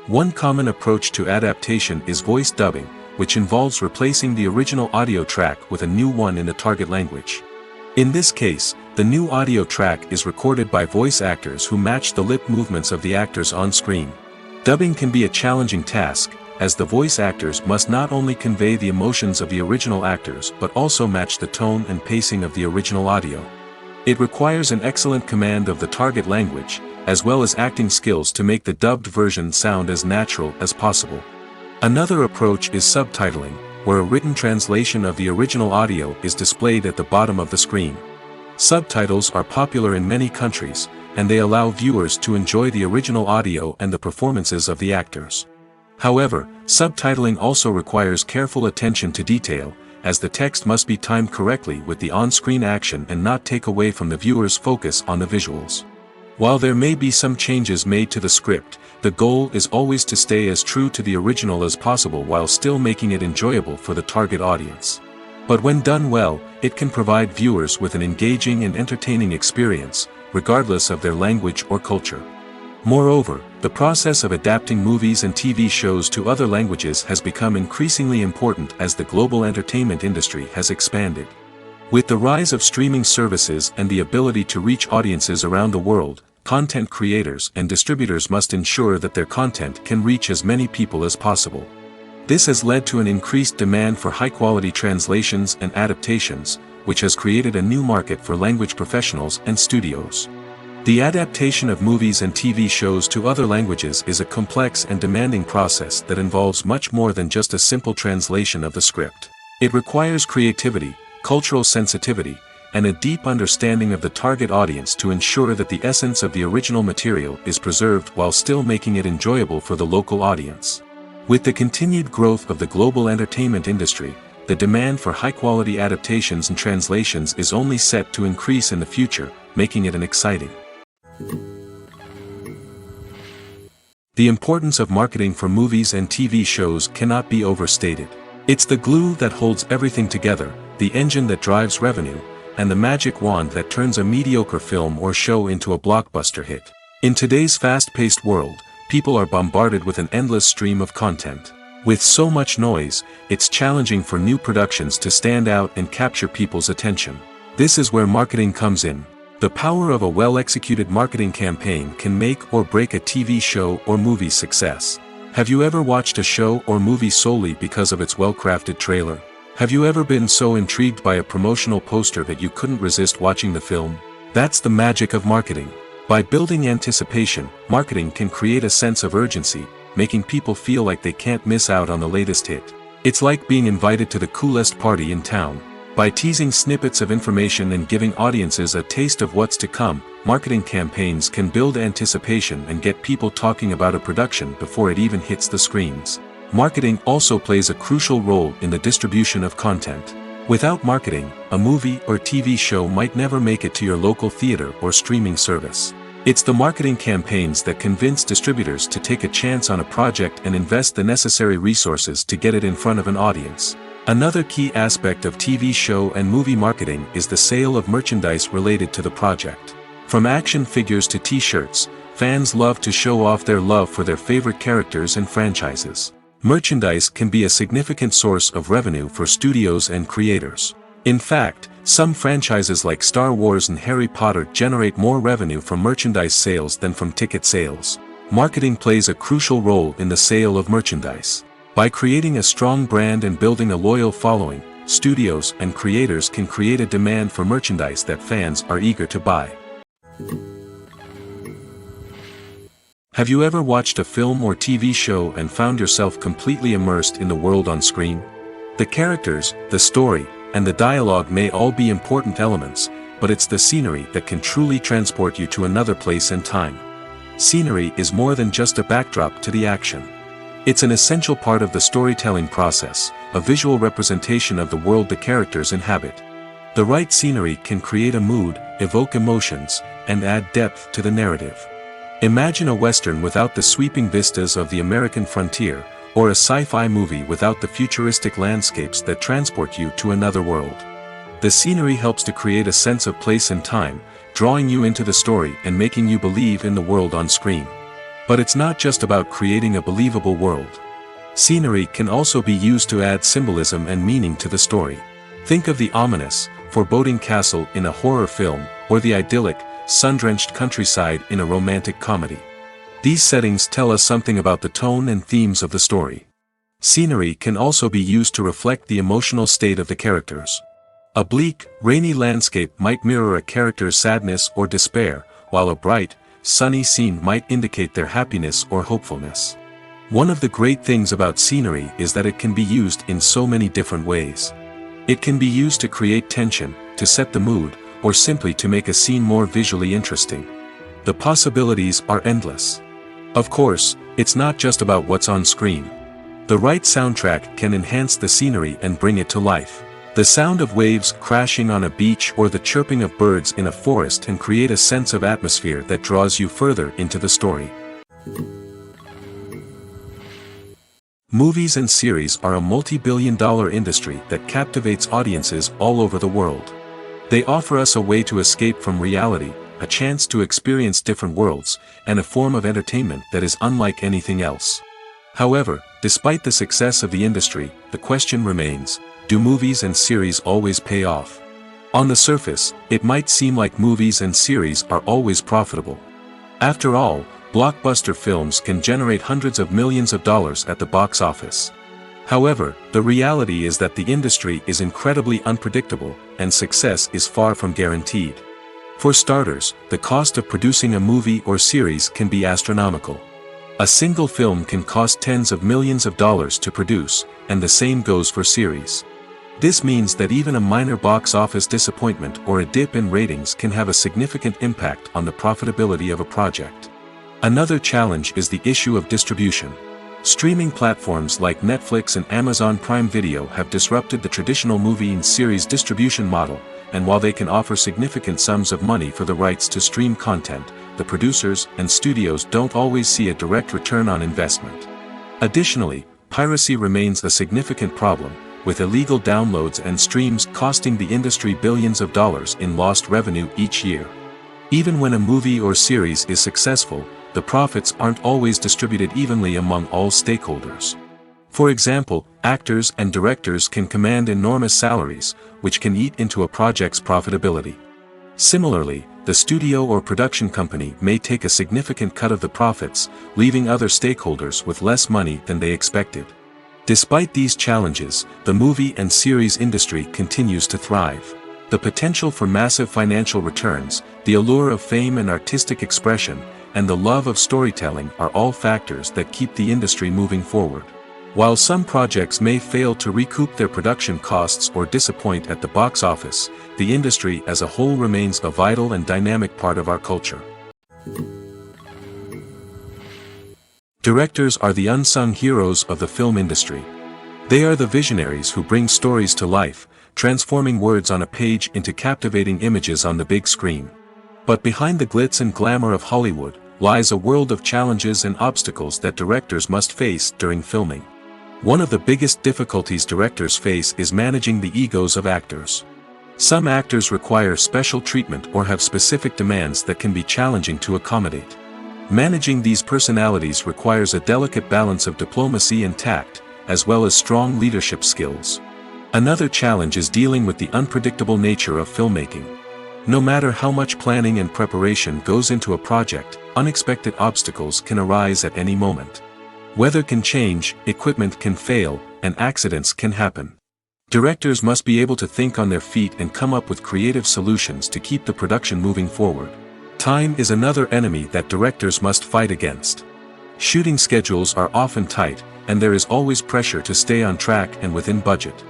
S1: One common approach to adaptation is voice dubbing, which involves replacing the original audio track with a new one in the target language. In this case, the new audio track is recorded by voice actors who match the lip movements of the actors on screen. Dubbing can be a challenging task, as the voice actors must not only convey the emotions of the original actors but also match the tone and pacing of the original audio. It requires an excellent command of the target language, as well as acting skills to make the dubbed version sound as natural as possible. Another approach is subtitling, where a written translation of the original audio is displayed at the bottom of the screen. Subtitles are popular in many countries, and they allow viewers to enjoy the original audio and the performances of the actors. However, subtitling also requires careful attention to detail, as the text must be timed correctly with the on-screen action and not take away from the viewer's focus on the visuals. While there may be some changes made to the script, the goal is always to stay as true to the original as possible while still making it enjoyable for the target audience. But when done well, it can provide viewers with an engaging and entertaining experience, regardless of their language or culture. Moreover, the process of adapting movies and TV shows to other languages has become increasingly important as the global entertainment industry has expanded. With the rise of streaming services and the ability to reach audiences around the world, content creators and distributors must ensure that their content can reach as many people as possible. This has led to an increased demand for high-quality translations and adaptations, which has created a new market for language professionals and studios. The adaptation of movies and TV shows to other languages is a complex and demanding process that involves much more than just a simple translation of the script. It requires creativity, cultural sensitivity, and a deep understanding of the target audience to ensure that the essence of the original material is preserved while still making it enjoyable for the local audience. With the continued growth of the global entertainment industry, the demand for high-quality adaptations and translations is only set to increase in the future, making it exciting. The importance of marketing for movies and TV shows cannot be overstated. It's the glue that holds everything together, the engine that drives revenue, and the magic wand that turns a mediocre film or show into a blockbuster hit. In today's fast-paced world, people are bombarded with an endless stream of content. With so much noise, it's challenging for new productions to stand out and capture people's attention. This is where marketing comes in. The power of a well-executed marketing campaign can make or break a TV show or movie's success. Have you ever watched a show or movie solely because of its well-crafted trailer? Have you ever been so intrigued by a promotional poster that you couldn't resist watching the film? That's the magic of marketing. By building anticipation, marketing can create a sense of urgency, making people feel like they can't miss out on the latest hit. It's like being invited to the coolest party in town. By teasing snippets of information and giving audiences a taste of what's to come, marketing campaigns can build anticipation and get people talking about a production before it even hits the screens. Marketing also plays a crucial role in the distribution of content. Without marketing, a movie or TV show might never make it to your local theater or streaming service. It's the marketing campaigns that convince distributors to take a chance on a project and invest the necessary resources to get it in front of an audience. Another key aspect of TV show and movie marketing is the sale of merchandise related to the project. From action figures to t-shirts, fans love to show off their love for their favorite characters and franchises. Merchandise can be a significant source of revenue for studios and creators. In fact, some franchises like Star Wars and Harry Potter generate more revenue from merchandise sales than from ticket sales. Marketing plays a crucial role in the sale of merchandise. By creating a strong brand and building a loyal following, studios and creators can create a demand for merchandise that fans are eager to buy. Have you ever watched a film or TV show and found yourself completely immersed in the world on screen? The characters, the story, and the dialogue may all be important elements, but it's the scenery that can truly transport you to another place and time. Scenery is more than just a backdrop to the action. It's an essential part of the storytelling process, a visual representation of the world the characters inhabit. The right scenery can create a mood, evoke emotions, and add depth to the narrative. Imagine a Western without the sweeping vistas of the American frontier, or a sci-fi movie without the futuristic landscapes that transport you to another world. The scenery helps to create a sense of place and time, drawing you into the story and making you believe in the world on screen. But it's not just about creating a believable world. Scenery can also be used to add symbolism and meaning to the story. Think of the ominous, foreboding castle in a horror film, or the idyllic, sun-drenched countryside in a romantic comedy. These settings tell us something about the tone and themes of the story. Scenery can also be used to reflect the emotional state of the characters. A bleak, rainy landscape might mirror a character's sadness or despair, while a bright, sunny scene might indicate their happiness or hopefulness. One of the great things about scenery is that it can be used in so many different ways. It can be used to create tension, to set the mood, or simply to make a scene more visually interesting. The possibilities are endless. Of course, it's not just about what's on screen. The right soundtrack can enhance the scenery and bring it to life. The sound of waves crashing on a beach or the chirping of birds in a forest can create a sense of atmosphere that draws you further into the story. Movies and series are a multi-billion-dollar industry that captivates audiences all over the world. They offer us a way to escape from reality, a chance to experience different worlds, and a form of entertainment that is unlike anything else. However, despite the success of the industry, the question remains, do movies and series always pay off? On the surface, it might seem like movies and series are always profitable. After all, blockbuster films can generate hundreds of millions of dollars at the box office. However, the reality is that the industry is incredibly unpredictable, and success is far from guaranteed. For starters, the cost of producing a movie or series can be astronomical. A single film can cost tens of millions of dollars to produce, and the same goes for series. This means that even a minor box office disappointment or a dip in ratings can have a significant impact on the profitability of a project. Another challenge is the issue of distribution. Streaming platforms like Netflix and Amazon Prime Video have disrupted the traditional movie and series distribution model, and while they can offer significant sums of money for the rights to stream content, the producers and studios don't always see a direct return on investment. Additionally, piracy remains a significant problem, with illegal downloads and streams costing the industry billions of dollars in lost revenue each year. Even when a movie or series is successful, the profits aren't always distributed evenly among all stakeholders. For example, actors and directors can command enormous salaries, which can eat into a project's profitability. Similarly, the studio or production company may take a significant cut of the profits, leaving other stakeholders with less money than they expected. Despite these challenges, the movie and series industry continues to thrive. The potential for massive financial returns, the allure of fame and artistic expression, and the love of storytelling are all factors that keep the industry moving forward. While some projects may fail to recoup their production costs or disappoint at the box office, the industry as a whole remains a vital and dynamic part of our culture. Directors are the unsung heroes of the film industry. They are the visionaries who bring stories to life, transforming words on a page into captivating images on the big screen. But behind the glitz and glamour of Hollywood lies a world of challenges and obstacles that directors must face during filming. One of the biggest difficulties directors face is managing the egos of actors. Some actors require special treatment or have specific demands that can be challenging to accommodate. Managing these personalities requires a delicate balance of diplomacy and tact, as well as strong leadership skills. Another challenge is dealing with the unpredictable nature of filmmaking. No matter how much planning and preparation goes into a project, unexpected obstacles can arise at any moment. Weather can change, equipment can fail, and accidents can happen. Directors must be able to think on their feet and come up with creative solutions to keep the production moving forward. Time is another enemy that directors must fight against. Shooting schedules are often tight, and there is always pressure to stay on track and within budget.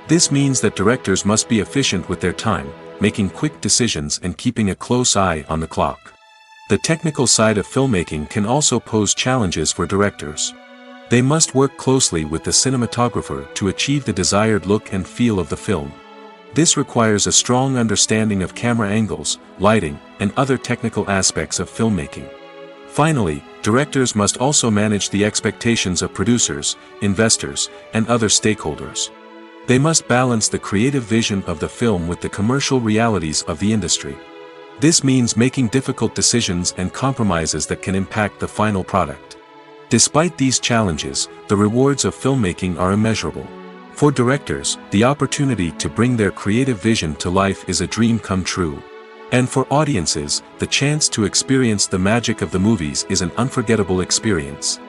S1: This means that directors must be efficient with their time, making quick decisions and keeping a close eye on the clock. The technical side of filmmaking can also pose challenges for directors. They must work closely with the cinematographer to achieve the desired look and feel of the film. This requires a strong understanding of camera angles, lighting, and other technical aspects of filmmaking. Finally, directors must also manage the expectations of producers, investors, and other stakeholders. They must balance the creative vision of the film with the commercial realities of the industry. This means making difficult decisions and compromises that can impact the final product. Despite these challenges, the rewards of filmmaking are immeasurable. For directors, the opportunity to bring their creative vision to life is a dream come true. And for audiences, the chance to experience the magic of the movies is an unforgettable experience.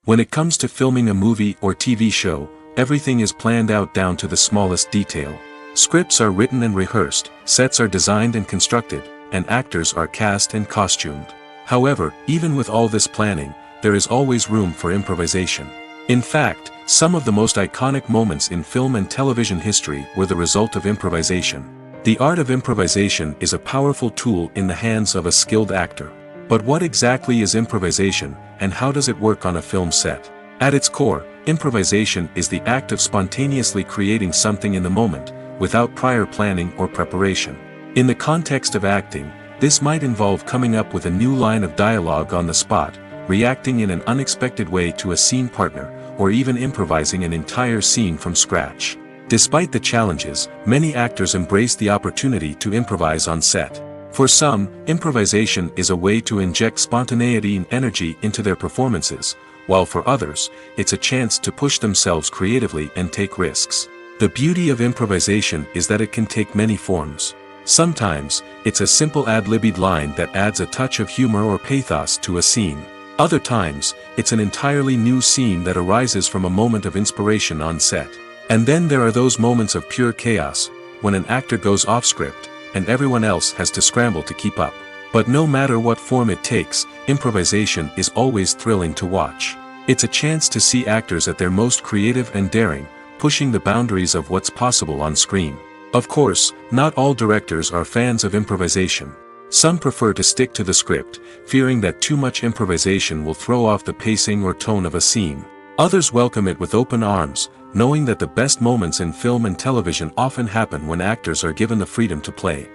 S1: When it comes to filming a movie or TV show, everything is planned out down to the smallest detail. Scripts are written and rehearsed, sets are designed and constructed, and actors are cast and costumed. However, even with all this planning, there is always room for improvisation. In fact, some of the most iconic moments in film and television history were the result of improvisation. The art of improvisation is a powerful tool in the hands of a skilled actor. But what exactly is improvisation, and how does it work on a film set? At its core, improvisation is the act of spontaneously creating something in the moment, without prior planning or preparation. In the context of acting, this might involve coming up with a new line of dialogue on the spot, reacting in an unexpected way to a scene partner, or even improvising an entire scene from scratch. Despite the challenges, many actors embrace the opportunity to improvise on set. For some, improvisation is a way to inject spontaneity and energy into their performances, while for others, it's a chance to push themselves creatively and take risks. The beauty of improvisation is that it can take many forms. Sometimes, it's a simple ad-libbed line that adds a touch of humor or pathos to a scene. Other times, it's an entirely new scene that arises from a moment of inspiration on set. And then there are those moments of pure chaos, when an actor goes off script, and everyone else has to scramble to keep up. But no matter what form it takes, improvisation is always thrilling to watch. It's a chance to see actors at their most creative and daring, pushing the boundaries of what's possible on screen. Of course, not all directors are fans of improvisation. Some prefer to stick to the script, fearing that too much improvisation will throw off the pacing or tone of a scene. Others welcome it with open arms, knowing that the best moments in film and television often happen when actors are given the freedom to play.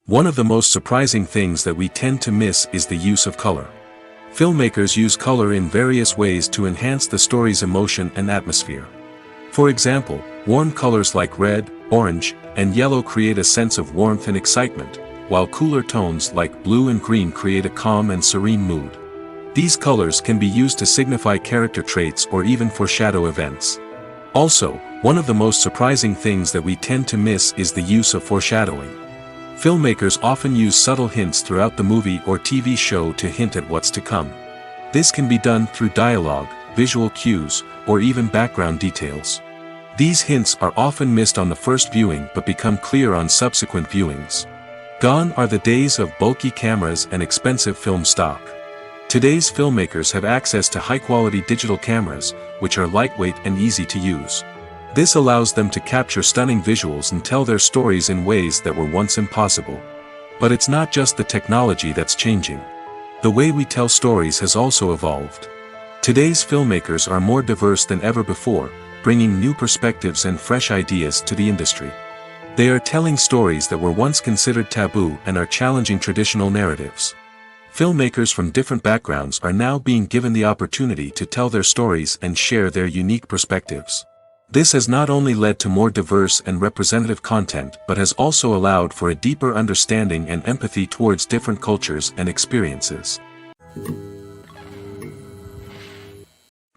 S1: One of the most surprising things that we tend to miss is the use of color. Filmmakers use color in various ways to enhance the story's emotion and atmosphere. For example, warm colors like red, orange, and yellow create a sense of warmth and excitement, while cooler tones like blue and green create a calm and serene mood. These colors can be used to signify character traits or even foreshadow events. Also, one of the most surprising things that we tend to miss is the use of foreshadowing. Filmmakers often use subtle hints throughout the movie or TV show to hint at what's to come. This can be done through dialogue, visual cues, or even background details. These hints are often missed on the first viewing but become clear on subsequent viewings. Gone are the days of bulky cameras and expensive film stock. Today's filmmakers have access to high-quality digital cameras, which are lightweight and easy to use. This allows them to capture stunning visuals and tell their stories in ways that were once impossible. But it's not just the technology that's changing. The way we tell stories has also evolved. Today's filmmakers are more diverse than ever before, bringing new perspectives and fresh ideas to the industry. They are telling stories that were once considered taboo and are challenging traditional narratives. Filmmakers from different backgrounds are now being given the opportunity to tell their stories and share their unique perspectives. This has not only led to more diverse and representative content but has also allowed for a deeper understanding and empathy towards different cultures and experiences.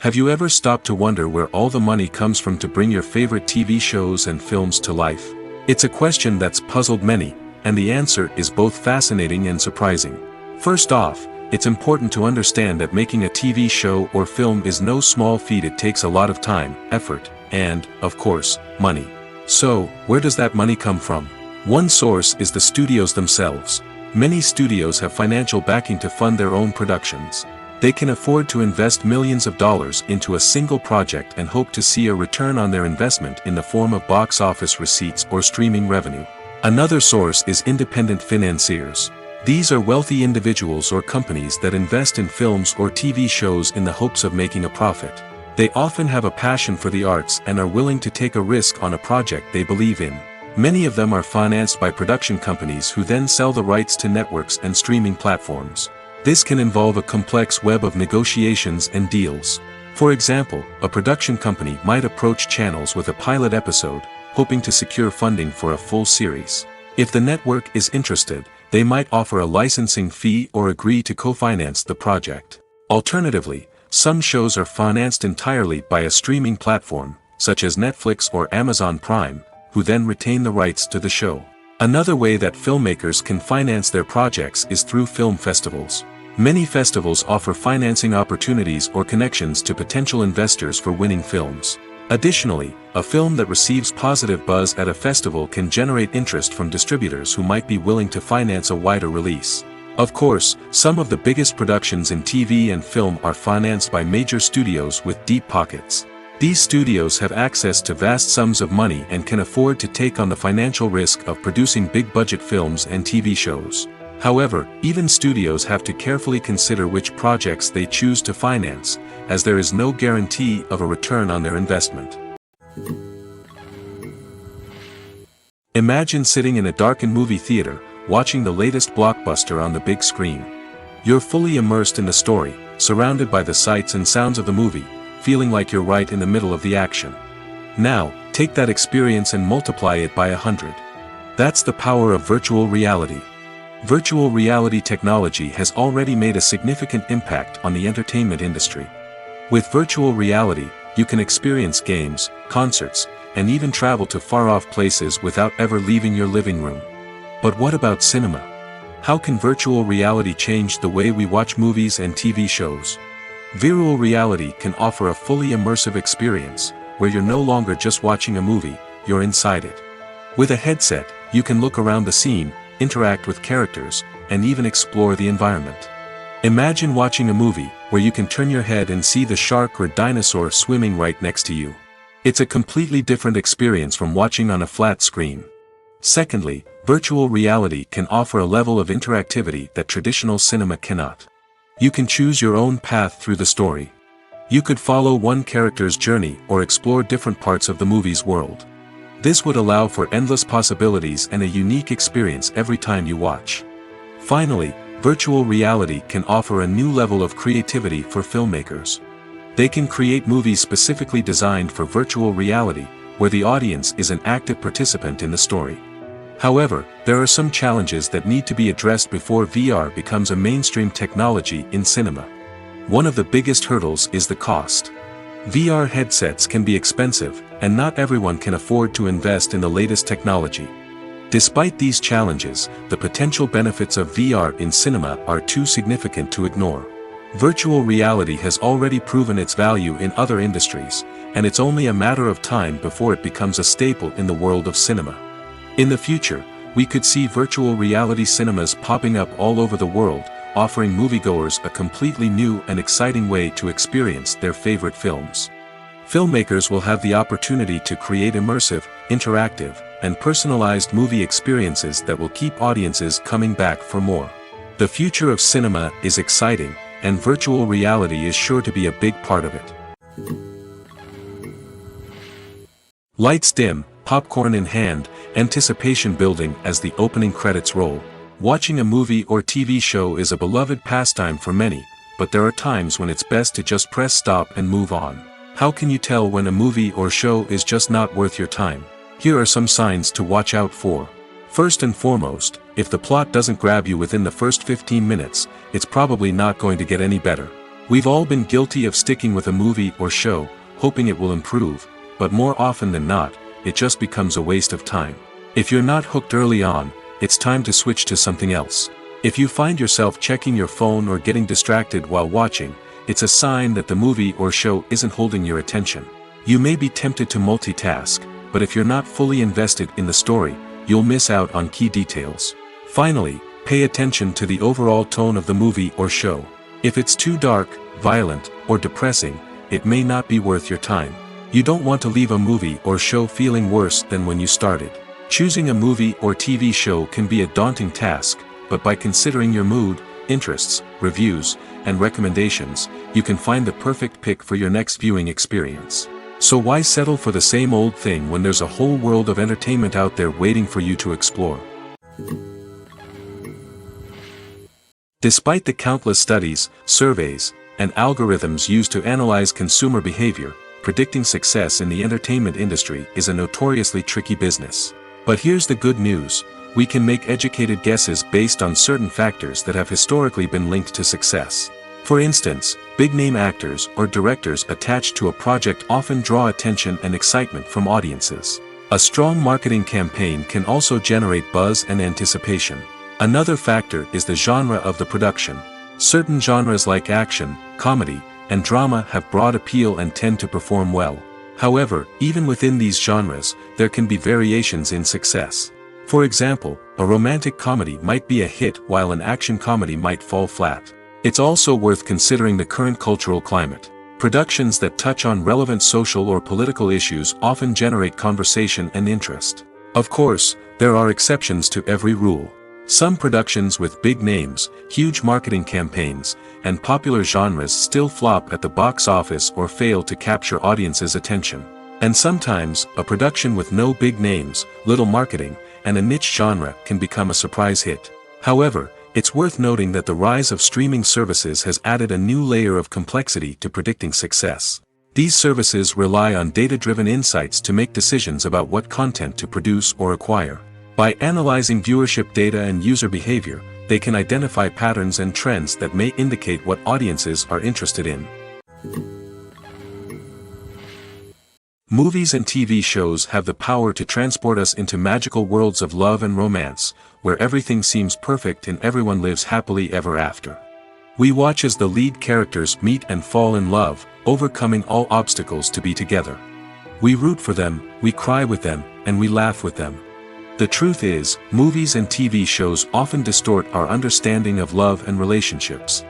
S1: Have you ever stopped to wonder where all the money comes from to bring your favorite TV shows and films to life? It's a question that's puzzled many, and the answer is both fascinating and surprising. First off, it's important to understand that making a TV show or film is no small feat. It takes a lot of time, effort, and, of course, money. So, where does that money come from? One source is the studios themselves. Many studios have financial backing to fund their own productions. They can afford to invest millions of dollars into a single project and hope to see a return on their investment in the form of box office receipts or streaming revenue. Another source is independent financiers. These are wealthy individuals or companies that invest in films or TV shows in the hopes of making a profit. They often have a passion for the arts and are willing to take a risk on a project they believe in. Many of them are financed by production companies who then sell the rights to networks and streaming platforms. This can involve a complex web of negotiations and deals. For example, a production company might approach channels with a pilot episode, hoping to secure funding for a full series. If the network is interested, they might offer a licensing fee or agree to co-finance the project. Alternatively, some shows are financed entirely by a streaming platform, such as Netflix or Amazon Prime, who then retain the rights to the show. Another way that filmmakers can finance their projects is through film festivals. Many festivals offer financing opportunities or connections to potential investors for winning films. Additionally, a film that receives positive buzz at a festival can generate interest from distributors who might be willing to finance a wider release. Of course, some of the biggest productions in TV and film are financed by major studios with deep pockets. These studios have access to vast sums of money and can afford to take on the financial risk of producing big-budget films and TV shows. However, even studios have to carefully consider which projects they choose to finance, as there is no guarantee of a return on their investment. Imagine sitting in a darkened movie theater, watching the latest blockbuster on the big screen. You're fully immersed in the story, surrounded by the sights and sounds of the movie, feeling like you're right in the middle of the action. Now, take that experience and multiply it by 100. That's the power of virtual reality. Virtual reality technology has already made a significant impact on the entertainment industry. With virtual reality, you can experience games, concerts, and even travel to far-off places without ever leaving your living room. But what about cinema? How can virtual reality change the way we watch movies and TV shows? Virtual reality can offer a fully immersive experience, where you're no longer just watching a movie, you're inside it. With a headset, you can look around the scene, interact with characters, and even explore the environment. Imagine watching a movie, where you can turn your head and see the shark or dinosaur swimming right next to you. It's a completely different experience from watching on a flat screen. Secondly, virtual reality can offer a level of interactivity that traditional cinema cannot. You can choose your own path through the story. You could follow one character's journey or explore different parts of the movie's world. This would allow for endless possibilities and a unique experience every time you watch. Finally, virtual reality can offer a new level of creativity for filmmakers. They can create movies specifically designed for virtual reality, where the audience is an active participant in the story. However, there are some challenges that need to be addressed before VR becomes a mainstream technology in cinema. One of the biggest hurdles is the cost. VR headsets can be expensive, and not everyone can afford to invest in the latest technology. Despite these challenges, the potential benefits of VR in cinema are too significant to ignore. Virtual reality has already proven its value in other industries, and it's only a matter of time before it becomes a staple in the world of cinema. In the future, we could see virtual reality cinemas popping up all over the world, offering moviegoers a completely new and exciting way to experience their favorite films. Filmmakers will have the opportunity to create immersive, interactive, and personalized movie experiences that will keep audiences coming back for more. The future of cinema is exciting, and virtual reality is sure to be a big part of it. Lights dim, popcorn in hand, anticipation building as the opening credits roll. Watching a movie or TV show is a beloved pastime for many, but there are times when it's best to just press stop and move on. How can you tell when a movie or show is just not worth your time? Here are some signs to watch out for. First and foremost, if the plot doesn't grab you within the first 15 minutes, it's probably not going to get any better. We've all been guilty of sticking with a movie or show, hoping it will improve, but more often than not, it just becomes a waste of time. If you're not hooked early on, it's time to switch to something else. If you find yourself checking your phone or getting distracted while watching, it's a sign that the movie or show isn't holding your attention. You may be tempted to multitask, but if you're not fully invested in the story, you'll miss out on key details. Finally, pay attention to the overall tone of the movie or show. If it's too dark, violent, or depressing, it may not be worth your time. You don't want to leave a movie or show feeling worse than when you started. Choosing a movie or TV show can be a daunting task, but by considering your mood, interests, reviews, and recommendations, you can find the perfect pick for your next viewing experience. So why settle for the same old thing when there's a whole world of entertainment out there waiting for you to explore? Despite the countless studies, surveys, and algorithms used to analyze consumer behavior, predicting success in the entertainment industry is a notoriously tricky business. But here's the good news: we can make educated guesses based on certain factors that have historically been linked to success. For instance, big-name actors or directors attached to a project often draw attention and excitement from audiences. A strong marketing campaign can also generate buzz and anticipation. Another factor is the genre of the production. Certain genres like action, comedy, and drama have broad appeal and tend to perform well. However, even within these genres, there can be variations in success. For example, a romantic comedy might be a hit while an action comedy might fall flat. It's also worth considering the current cultural climate. Productions that touch on relevant social or political issues often generate conversation and interest. Of course, there are exceptions to every rule. Some productions with big names, huge marketing campaigns, and popular genres still flop at the box office or fail to capture audiences' attention. And sometimes, a production with no big names, little marketing, and a niche genre can become a surprise hit. However, it's worth noting that the rise of streaming services has added a new layer of complexity to predicting success. These services rely on data-driven insights to make decisions about what content to produce or acquire. By analyzing viewership data and user behavior, they can identify patterns and trends that may indicate what audiences are interested in. Movies and TV shows have the power to transport us into magical worlds of love and romance, where everything seems perfect and everyone lives happily ever after. We watch as the lead characters meet and fall in love, overcoming all obstacles to be together. We root for them, we cry with them, and we laugh with them. The truth is, movies and TV shows often distort our understanding of love and relationships.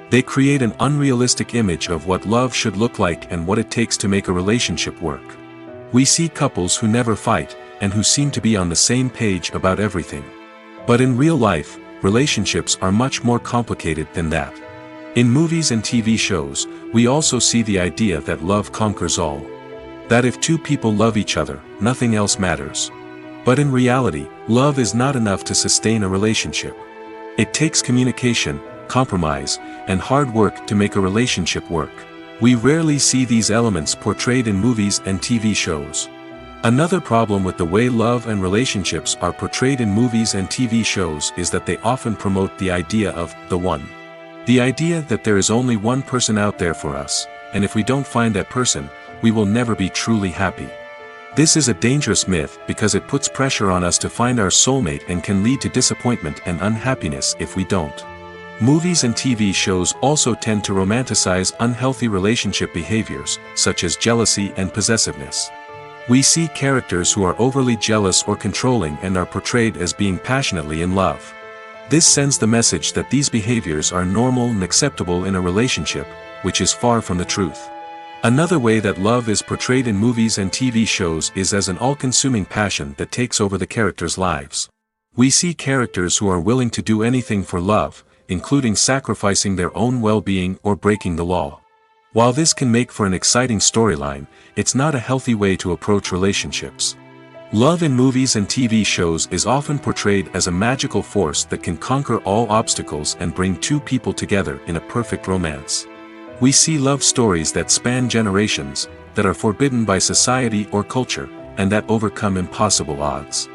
S1: They create an unrealistic image of what love should look like and what it takes to make a relationship work. We see couples who never fight, and who seem to be on the same page about everything. But in real life, relationships are much more complicated than that. In movies and TV shows, we also see the idea that love conquers all. That if two people love each other, nothing else matters. But in reality, love is not enough to sustain a relationship. It takes communication, compromise, and hard work to make a relationship work. We rarely see these elements portrayed in movies and TV shows. Another problem with the way love and relationships are portrayed in movies and TV shows is that they often promote the idea of the one. The idea that there is only one person out there for us, and if we don't find that person, we will never be truly happy. This is a dangerous myth because it puts pressure on us to find our soulmate and can lead to disappointment and unhappiness if we don't. Movies and TV shows also tend to romanticize unhealthy relationship behaviors, such as jealousy and possessiveness. We see characters who are overly jealous or controlling and are portrayed as being passionately in love. This sends the message that these behaviors are normal and acceptable in a relationship, which is far from the truth. Another way that love is portrayed in movies and TV shows is as an all-consuming passion that takes over the characters' lives. We see characters who are willing to do anything for love, including sacrificing their own well-being or breaking the law. While this can make for an exciting storyline, it's not a healthy way to approach relationships. Love in movies and TV shows is often portrayed as a magical force that can conquer all obstacles and bring two people together in a perfect romance. We see love stories that span generations, that are forbidden by society or culture, and that overcome impossible odds.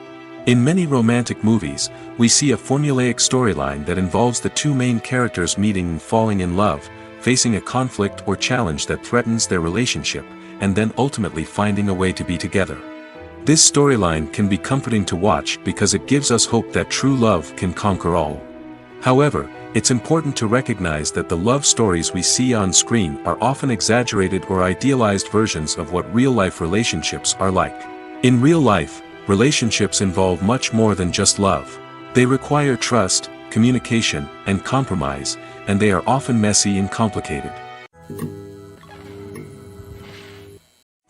S1: In many romantic movies, we see a formulaic storyline that involves the two main characters meeting and falling in love, facing a conflict or challenge that threatens their relationship, and then ultimately finding a way to be together. This storyline can be comforting to watch because it gives us hope that true love can conquer all. However, it's important to recognize that the love stories we see on screen are often exaggerated or idealized versions of what real-life relationships are like. In real life, relationships involve much more than just love. They require trust, communication, and compromise, and they are often messy and complicated.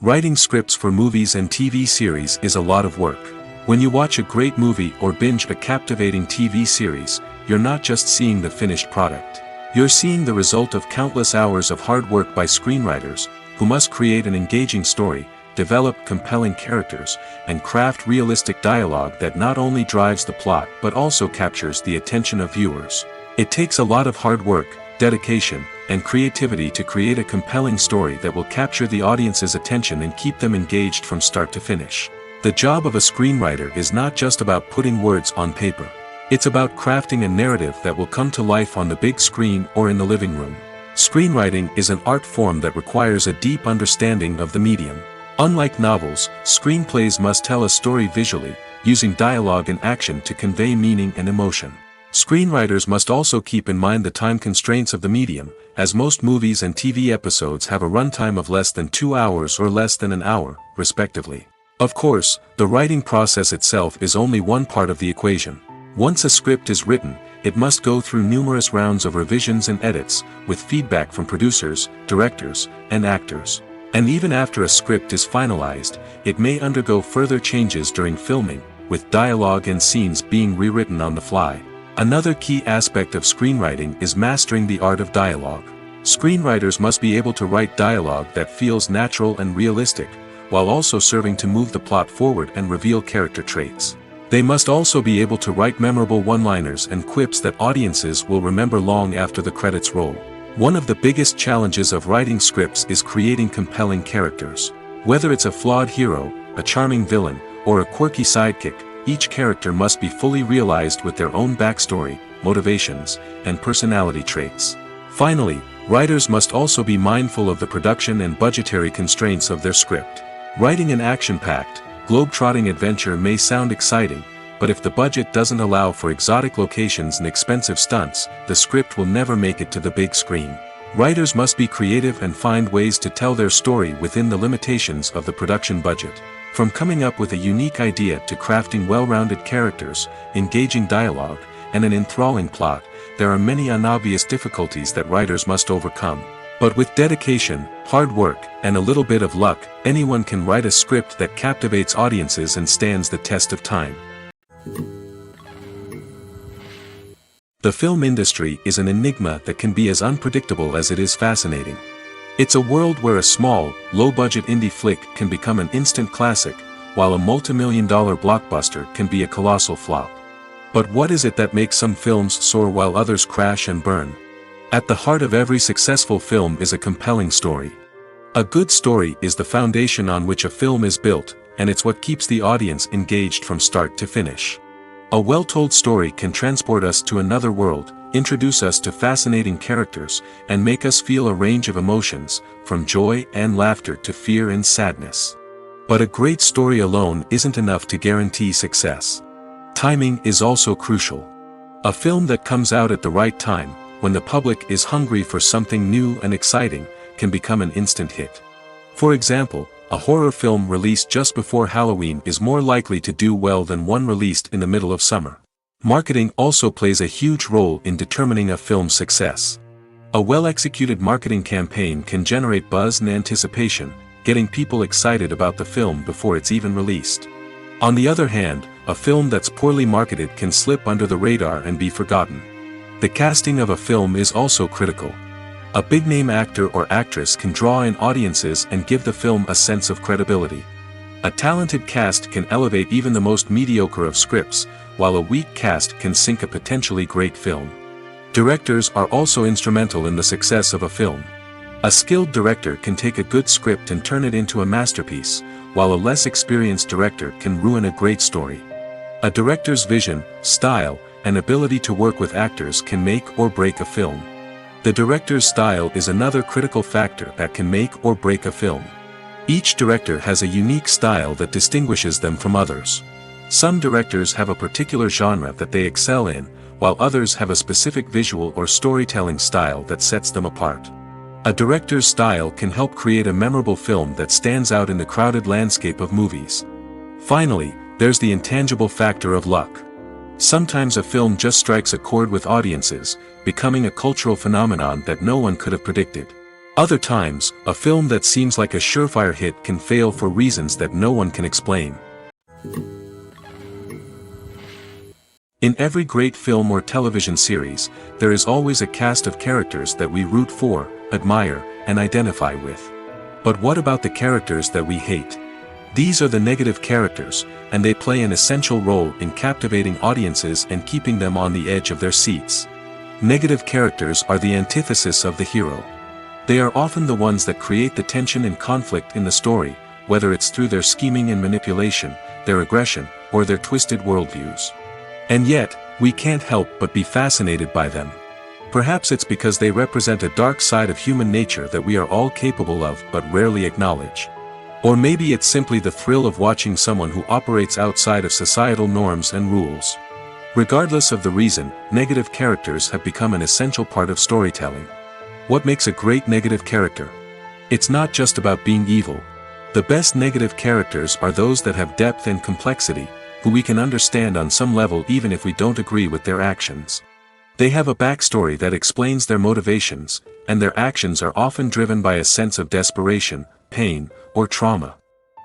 S1: Writing scripts for movies and TV series is a lot of work. When you watch a great movie or binge a captivating TV series, you're not just seeing the finished product. You're seeing the result of countless hours of hard work by screenwriters, who must create an engaging story, develop compelling characters, and craft realistic dialogue that not only drives the plot but also captures the attention of viewers. It takes a lot of hard work, dedication, and creativity to create a compelling story that will capture the audience's attention and keep them engaged from start to finish. The job of a screenwriter is not just about putting words on paper. It's about crafting a narrative that will come to life on the big screen or in the living room. Screenwriting is an art form that requires a deep understanding of the medium. Unlike novels, screenplays must tell a story visually, using dialogue and action to convey meaning and emotion. Screenwriters must also keep in mind the time constraints of the medium, as most movies and TV episodes have a runtime of less than 2 hours or less than an hour, respectively. Of course, the writing process itself is only one part of the equation. Once a script is written, it must go through numerous rounds of revisions and edits, with feedback from producers, directors, and actors. And even after a script is finalized, it may undergo further changes during filming, with dialogue and scenes being rewritten on the fly. Another key aspect of screenwriting is mastering the art of dialogue. Screenwriters must be able to write dialogue that feels natural and realistic, while also serving to move the plot forward and reveal character traits. They must also be able to write memorable one-liners and quips that audiences will remember long after the credits roll. One of the biggest challenges of writing scripts is creating compelling characters. Whether it's a flawed hero, a charming villain, or a quirky sidekick, each character must be fully realized with their own backstory, motivations, and personality traits. Finally, writers must also be mindful of the production and budgetary constraints of their script. Writing an action-packed, globe-trotting adventure may sound exciting, but if the budget doesn't allow for exotic locations and expensive stunts, the script will never make it to the big screen. Writers must be creative and find ways to tell their story within the limitations of the production budget. From coming up with a unique idea to crafting well-rounded characters, engaging dialogue, and an enthralling plot, there are many unobvious difficulties that writers must overcome. But with dedication, hard work, and a little bit of luck, anyone can write a script that captivates audiences and stands the test of time. The film industry is an enigma that can be as unpredictable as it is fascinating. It's a world where a small, low-budget indie flick can become an instant classic, while a multi-million-dollar blockbuster can be a colossal flop. But what is it that makes some films soar while others crash and burn? At the heart of every successful film is a compelling story. A good story is the foundation on which a film is built, and it's what keeps the audience engaged from start to finish. A well-told story can transport us to another world, introduce us to fascinating characters, and make us feel a range of emotions, from joy and laughter to fear and sadness. But a great story alone isn't enough to guarantee success. Timing is also crucial. A film that comes out at the right time, when the public is hungry for something new and exciting, can become an instant hit. For example, a horror film released just before Halloween is more likely to do well than one released in the middle of summer. Marketing also plays a huge role in determining a film's success. A well-executed marketing campaign can generate buzz and anticipation, getting people excited about the film before it's even released. On the other hand, a film that's poorly marketed can slip under the radar and be forgotten. The casting of a film is also critical. A big-name actor or actress can draw in audiences and give the film a sense of credibility. A talented cast can elevate even the most mediocre of scripts, while a weak cast can sink a potentially great film. Directors are also instrumental in the success of a film. A skilled director can take a good script and turn it into a masterpiece, while a less experienced director can ruin a great story. A director's vision, style, and ability to work with actors can make or break a film. The director's style is another critical factor that can make or break a film. Each director has a unique style that distinguishes them from others. Some directors have a particular genre that they excel in, while others have a specific visual or storytelling style that sets them apart. A director's style can help create a memorable film that stands out in the crowded landscape of movies. Finally, there's the intangible factor of luck. Sometimes a film just strikes a chord with audiences, becoming a cultural phenomenon that no one could have predicted. Other times, a film that seems like a surefire hit can fail for reasons that no one can explain. In every great film or television series, there is always a cast of characters that we root for, admire, and identify with. But what about the characters that we hate? These are the negative characters, and they play an essential role in captivating audiences and keeping them on the edge of their seats. Negative characters are the antithesis of the hero. They are often the ones that create the tension and conflict in the story, whether it's through their scheming and manipulation, their aggression, or their twisted worldviews. And yet, we can't help but be fascinated by them. Perhaps it's because they represent a dark side of human nature that we are all capable of but rarely acknowledge. Or maybe it's simply the thrill of watching someone who operates outside of societal norms and rules. Regardless of the reason, negative characters have become an essential part of storytelling. What makes a great negative character? It's not just about being evil. The best negative characters are those that have depth and complexity, who we can understand on some level even if we don't agree with their actions. They have a backstory that explains their motivations, and their actions are often driven by a sense of desperation, pain, or trauma.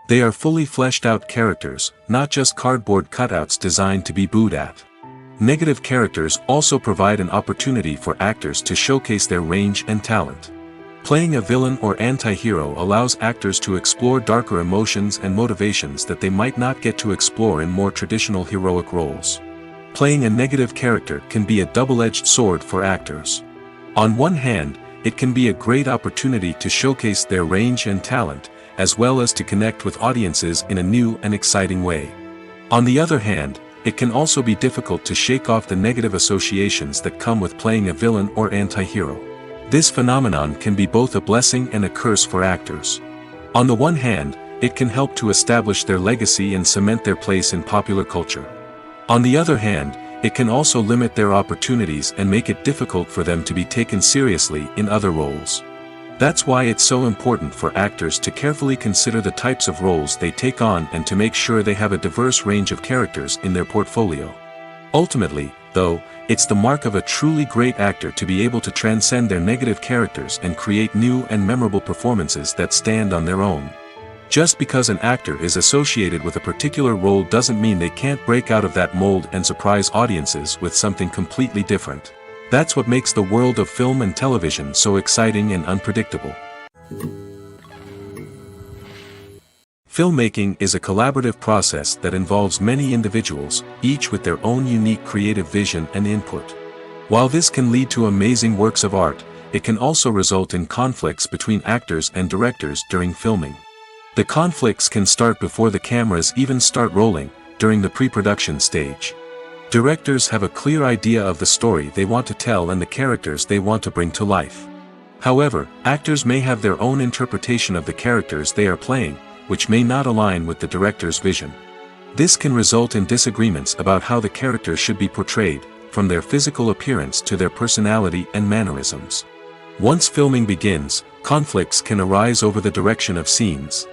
S1: They are fully fleshed out characters, not just cardboard cutouts designed to be booed at. Negative characters also provide an opportunity for actors to showcase their range and talent. Playing a villain or anti-hero allows actors to explore darker emotions and motivations that they might not get to explore in more traditional heroic roles. Playing a negative character can be a double-edged sword for actors. On one hand, it can be a great opportunity to showcase their range and talent, as well as to connect with audiences in a new and exciting way. On the other hand, it can also be difficult to shake off the negative associations that come with playing a villain or anti-hero. This phenomenon can be both a blessing and a curse for actors. On the one hand, it can help to establish their legacy and cement their place in popular culture. On the other hand, it can also limit their opportunities and make it difficult for them to be taken seriously in other roles. That's why it's so important for actors to carefully consider the types of roles they take on and to make sure they have a diverse range of characters in their portfolio. Ultimately, though, it's the mark of a truly great actor to be able to transcend their negative characters and create new and memorable performances that stand on their own. Just because an actor is associated with a particular role doesn't mean they can't break out of that mold and surprise audiences with something completely different. That's what makes the world of film and television so exciting and unpredictable. Filmmaking is a collaborative process that involves many individuals, each with their own unique creative vision and input. While this can lead to amazing works of art, it can also result in conflicts between actors and directors during filming. The conflicts can start before the cameras even start rolling, during the pre-production stage. Directors have a clear idea of the story they want to tell and the characters they want to bring to life. However, actors may have their own interpretation of the characters they are playing, which may not align with the director's vision. This can result in disagreements about how the characters should be portrayed, from their physical appearance to their personality and mannerisms. Once filming begins, conflicts can arise over the direction of scenes.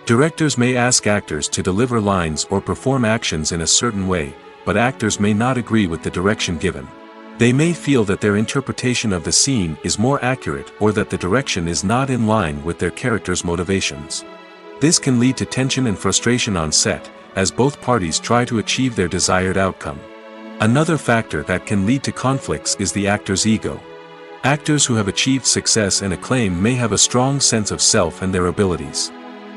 S1: Directors may ask actors to deliver lines or perform actions in a certain way, but actors may not agree with the direction given. They may feel that their interpretation of the scene is more accurate or that the direction is not in line with their character's motivations. This can lead to tension and frustration on set, as both parties try to achieve their desired outcome. Another factor that can lead to conflicts is the actor's ego. Actors who have achieved success and acclaim may have a strong sense of self and their abilities.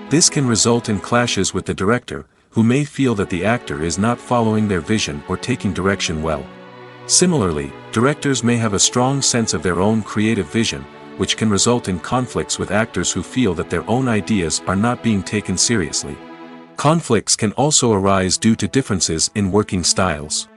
S1: This can result in clashes with the director, who may feel that the actor is not following their vision or taking direction well. Similarly, directors may have a strong sense of their own creative vision, which can result in conflicts with actors who feel that their own ideas are not being taken seriously. Conflicts can also arise due to differences in working styles.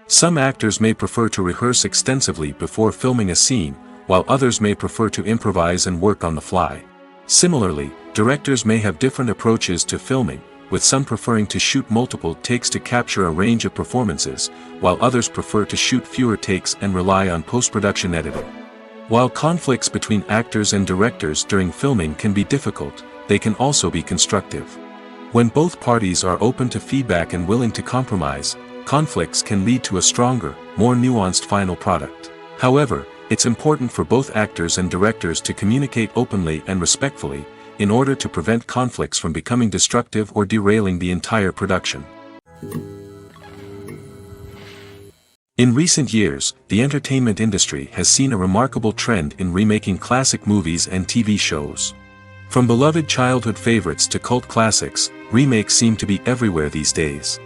S1: Some actors may prefer to rehearse extensively before filming a scene, while others may prefer to improvise and work on the fly. Similarly, directors may have different approaches to filming, with some preferring to shoot multiple takes to capture a range of performances, while others prefer to shoot fewer takes and rely on post-production editing. While conflicts between actors and directors during filming can be difficult, they can also be constructive. When both parties are open to feedback and willing to compromise, conflicts can lead to a stronger, more nuanced final product. However, it's important for both actors and directors to communicate openly and respectfully, in order to prevent conflicts from becoming destructive or derailing the entire production. In recent years, the entertainment industry has seen a remarkable trend in remaking classic movies and TV shows. From beloved childhood favorites to cult classics, remakes seem to be everywhere these days.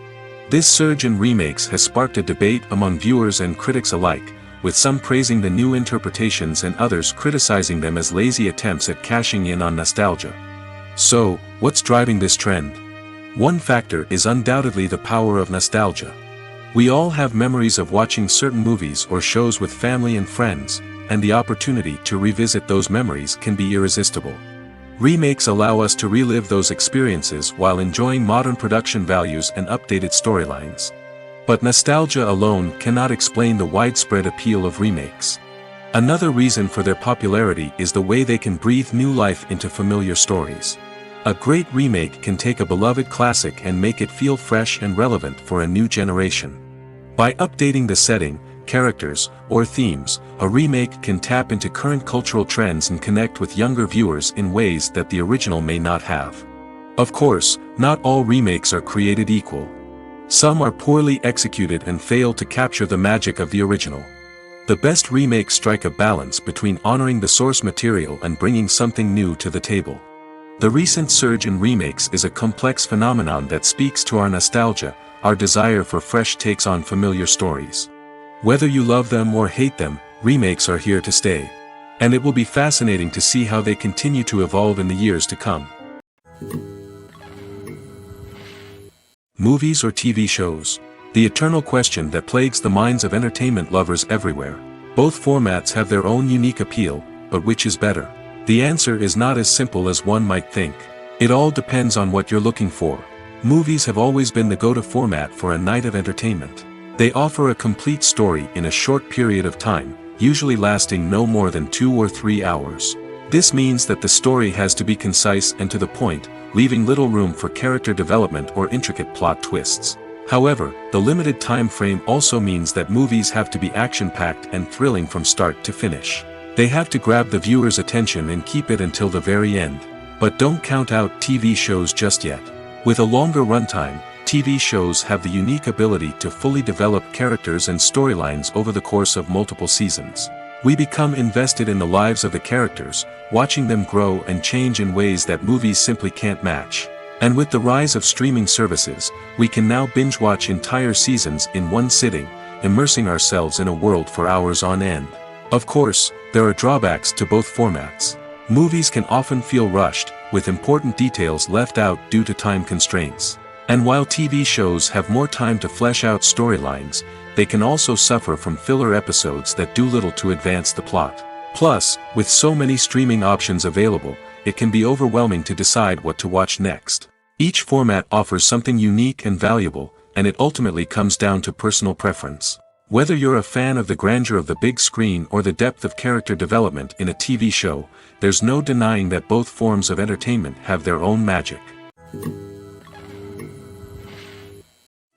S1: This surge in remakes has sparked a debate among viewers and critics alike, with some praising the new interpretations and others criticizing them as lazy attempts at cashing in on nostalgia. So, what's driving this trend? One factor is undoubtedly the power of nostalgia. We all have memories of watching certain movies or shows with family and friends, and the opportunity to revisit those memories can be irresistible. Remakes allow us to relive those experiences while enjoying modern production values and updated storylines. But nostalgia alone cannot explain the widespread appeal of remakes. Another reason for their popularity is the way they can breathe new life into familiar stories. A great remake can take a beloved classic and make it feel fresh and relevant for a new generation. By updating the setting, characters, or themes, a remake can tap into current cultural trends and connect with younger viewers in ways that the original may not have. Of course, not all remakes are created equal. Some are poorly executed and fail to capture the magic of the original. The best remakes strike a balance between honoring the source material and bringing something new to the table. The recent surge in remakes is a complex phenomenon that speaks to our nostalgia, our desire for fresh takes on familiar stories. Whether you love them or hate them, remakes are here to stay. And it will be fascinating to see how they continue to evolve in the years to come. Movies or TV shows? The eternal question that plagues the minds of entertainment lovers everywhere. Both formats have their own unique appeal, but which is better? The answer is not as simple as one might think. It all depends on what you're looking for. Movies have always been the go-to format for a night of entertainment. They offer a complete story in a short period of time, usually lasting no more than 2 or 3 hours. This means that the story has to be concise and to the point, leaving little room for character development or intricate plot twists. However, the limited time frame also means that movies have to be action-packed and thrilling from start to finish. They have to grab the viewer's attention and keep it until the very end. But don't count out TV shows just yet. With a longer runtime, TV shows have the unique ability to fully develop characters and storylines over the course of multiple seasons. We become invested in the lives of the characters, watching them grow and change in ways that movies simply can't match. And with the rise of streaming services, we can now binge-watch entire seasons in one sitting, immersing ourselves in a world for hours on end. Of course, there are drawbacks to both formats. Movies can often feel rushed, with important details left out due to time constraints. And while TV shows have more time to flesh out storylines, they can also suffer from filler episodes that do little to advance the plot. Plus, with so many streaming options available, it can be overwhelming to decide what to watch next. Each format offers something unique and valuable, and it ultimately comes down to personal preference. Whether you're a fan of the grandeur of the big screen or the depth of character development in a TV show, there's no denying that both forms of entertainment have their own magic.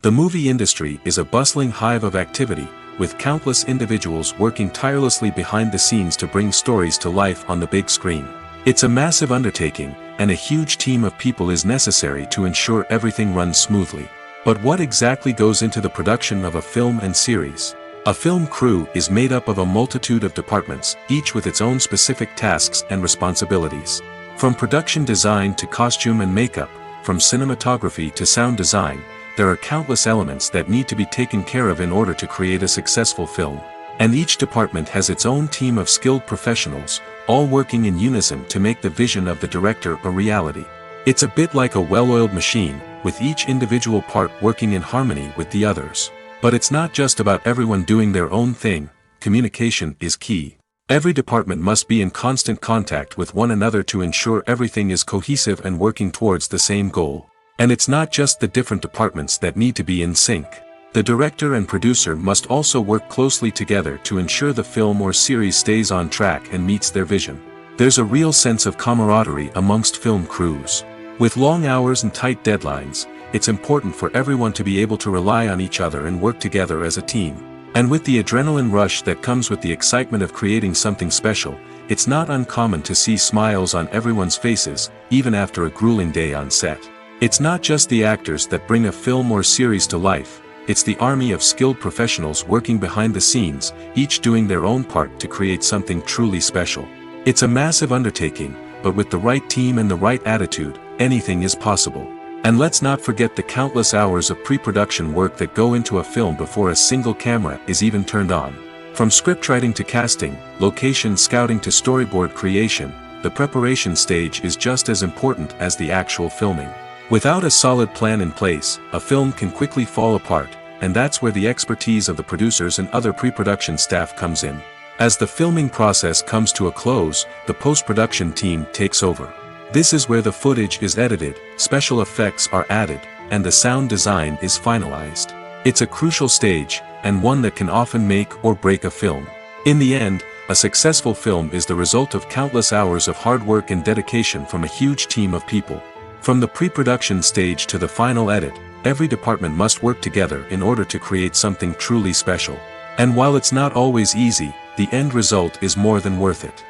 S1: The movie industry is a bustling hive of activity, with countless individuals working tirelessly behind the scenes to bring stories to life on the big screen. It's a massive undertaking, and a huge team of people is necessary to ensure everything runs smoothly. But what exactly goes into the production of a film and series? A film crew is made up of a multitude of departments, each with its own specific tasks and responsibilities. From production design to costume and makeup, from cinematography to sound design, there are countless elements that need to be taken care of in order to create a successful film. And each department has its own team of skilled professionals, all working in unison to make the vision of the director a reality. It's a bit like a well-oiled machine, with each individual part working in harmony with the others. But it's not just about everyone doing their own thing. Communication is key. Every department must be in constant contact with one another to ensure everything is cohesive and working towards the same goal. And it's not just the different departments that need to be in sync. The director and producer must also work closely together to ensure the film or series stays on track and meets their vision. There's a real sense of camaraderie amongst film crews. With long hours and tight deadlines, it's important for everyone to be able to rely on each other and work together as a team. And with the adrenaline rush that comes with the excitement of creating something special, it's not uncommon to see smiles on everyone's faces, even after a grueling day on set. It's not just the actors that bring a film or series to life, it's the army of skilled professionals working behind the scenes, each doing their own part to create something truly special. It's a massive undertaking, but with the right team and the right attitude, anything is possible. And let's not forget the countless hours of pre-production work that go into a film before a single camera is even turned on. From scriptwriting to casting, location scouting to storyboard creation, the preparation stage is just as important as the actual filming. Without a solid plan in place, a film can quickly fall apart, and that's where the expertise of the producers and other pre-production staff comes in. As the filming process comes to a close, the post-production team takes over. This is where the footage is edited, special effects are added, and the sound design is finalized. It's a crucial stage, and one that can often make or break a film. In the end, a successful film is the result of countless hours of hard work and dedication from a huge team of people. From the pre-production stage to the final edit, every department must work together in order to create something truly special. And while it's not always easy, the end result is more than worth it.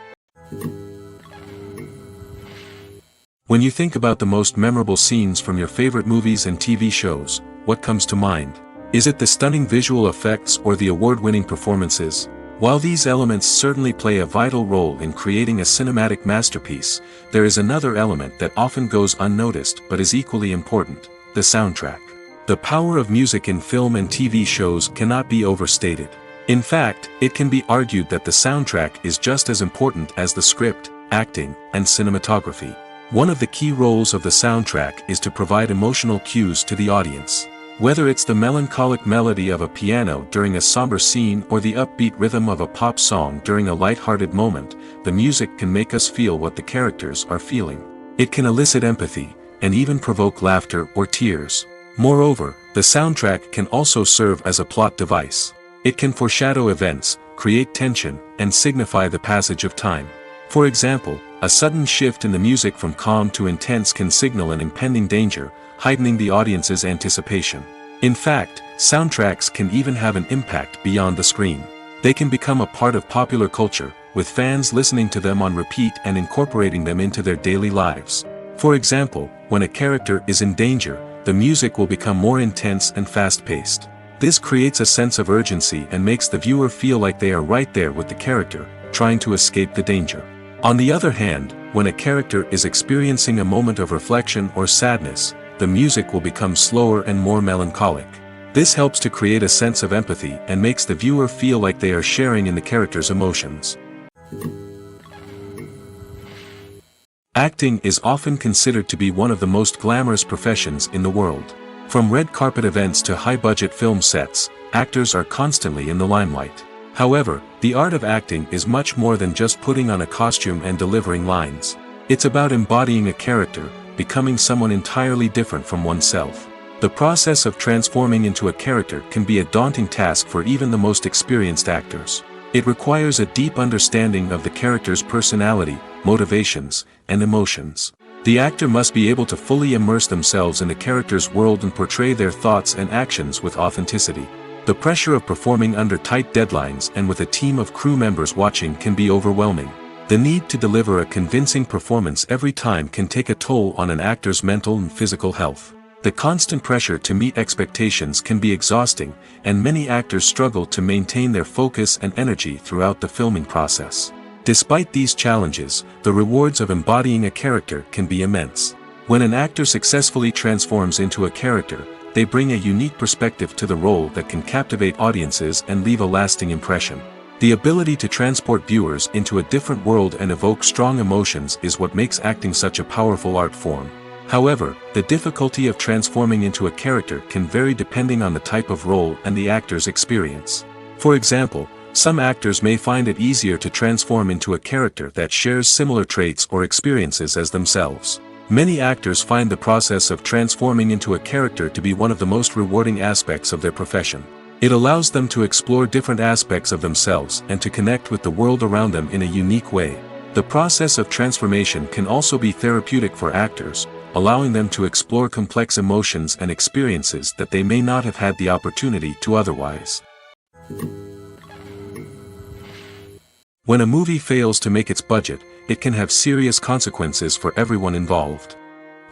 S1: When you think about the most memorable scenes from your favorite movies and TV shows, what comes to mind? Is it the stunning visual effects or the award-winning performances? While these elements certainly play a vital role in creating a cinematic masterpiece, there is another element that often goes unnoticed but is equally important: the soundtrack. The power of music in film and TV shows cannot be overstated. In fact, it can be argued that the soundtrack is just as important as the script, acting, and cinematography. One of the key roles of the soundtrack is to provide emotional cues to the audience. Whether it's the melancholic melody of a piano during a somber scene or the upbeat rhythm of a pop song during a light-hearted moment, the music can make us feel what the characters are feeling. It can elicit empathy, and even provoke laughter or tears. Moreover, the soundtrack can also serve as a plot device. It can foreshadow events, create tension, and signify the passage of time. For example, a sudden shift in the music from calm to intense can signal an impending danger, heightening the audience's anticipation. In fact, soundtracks can even have an impact beyond the screen. They can become a part of popular culture, with fans listening to them on repeat and incorporating them into their daily lives. For example, when a character is in danger, the music will become more intense and fast-paced. This creates a sense of urgency and makes the viewer feel like they are right there with the character, trying to escape the danger. On the other hand, when a character is experiencing a moment of reflection or sadness, the music will become slower and more melancholic. This helps to create a sense of empathy and makes the viewer feel like they are sharing in the character's emotions. Acting is often considered to be one of the most glamorous professions in the world. From red carpet events to high-budget film sets, actors are constantly in the limelight. However, the art of acting is much more than just putting on a costume and delivering lines. It's about embodying a character, becoming someone entirely different from oneself. The process of transforming into a character can be a daunting task for even the most experienced actors. It requires a deep understanding of the character's personality, motivations, and emotions. The actor must be able to fully immerse themselves in the character's world and portray their thoughts and actions with authenticity. The pressure of performing under tight deadlines and with a team of crew members watching can be overwhelming. The need to deliver a convincing performance every time can take a toll on an actor's mental and physical health. The constant pressure to meet expectations can be exhausting, and many actors struggle to maintain their focus and energy throughout the filming process. Despite these challenges, the rewards of embodying a character can be immense. When an actor successfully transforms into a character, they bring a unique perspective to the role that can captivate audiences and leave a lasting impression. The ability to transport viewers into a different world and evoke strong emotions is what makes acting such a powerful art form. However, the difficulty of transforming into a character can vary depending on the type of role and the actor's experience. For example, some actors may find it easier to transform into a character that shares similar traits or experiences as themselves. Many actors find the process of transforming into a character to be one of the most rewarding aspects of their profession. It allows them to explore different aspects of themselves and to connect with the world around them in a unique way. The process of transformation can also be therapeutic for actors, allowing them to explore complex emotions and experiences that they may not have had the opportunity to otherwise. When a movie fails to make its budget, it can have serious consequences for everyone involved.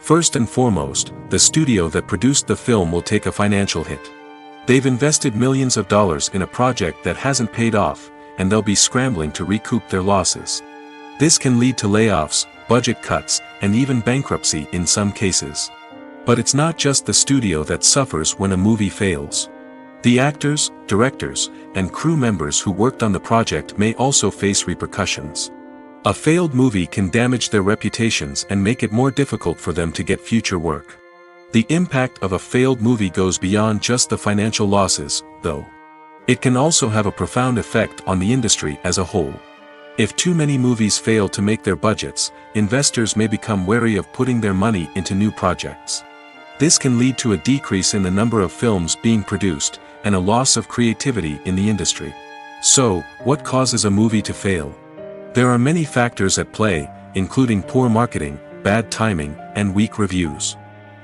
S1: First and foremost, the studio that produced the film will take a financial hit. They've invested millions of dollars in a project that hasn't paid off, and they'll be scrambling to recoup their losses. This can lead to layoffs, budget cuts, and even bankruptcy in some cases. But it's not just the studio that suffers when a movie fails. The actors, directors, and crew members who worked on the project may also face repercussions. A failed movie can damage their reputations and make it more difficult for them to get future work. The impact of a failed movie goes beyond just the financial losses, though. It can also have a profound effect on the industry as a whole. If too many movies fail to make their budgets, investors may become wary of putting their money into new projects. This can lead to a decrease in the number of films being produced, and a loss of creativity in the industry. So, what causes a movie to fail? There are many factors at play, including poor marketing, bad timing, and weak reviews.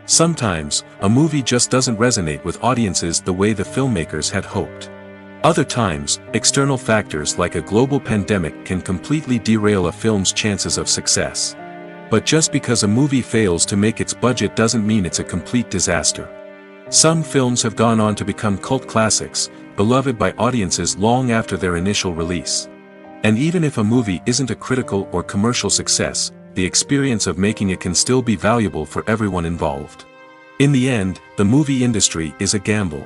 S1: Sometimes, a movie just doesn't resonate with audiences the way the filmmakers had hoped. Other times, external factors like a global pandemic can completely derail a film's chances of success. But just because a movie fails to make its budget doesn't mean it's a complete disaster. Some films have gone on to become cult classics, beloved by audiences long after their initial release. And even if a movie isn't a critical or commercial success, the experience of making it can still be valuable for everyone involved. In the end, the movie industry is a gamble.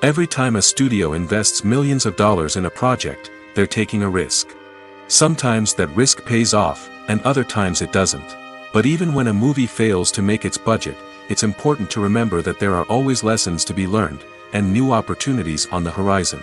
S1: Every time a studio invests millions of dollars in a project, they're taking a risk. Sometimes that risk pays off, and other times it doesn't. But even when a movie fails to make its budget, it's important to remember that there are always lessons to be learned, and new opportunities on the horizon.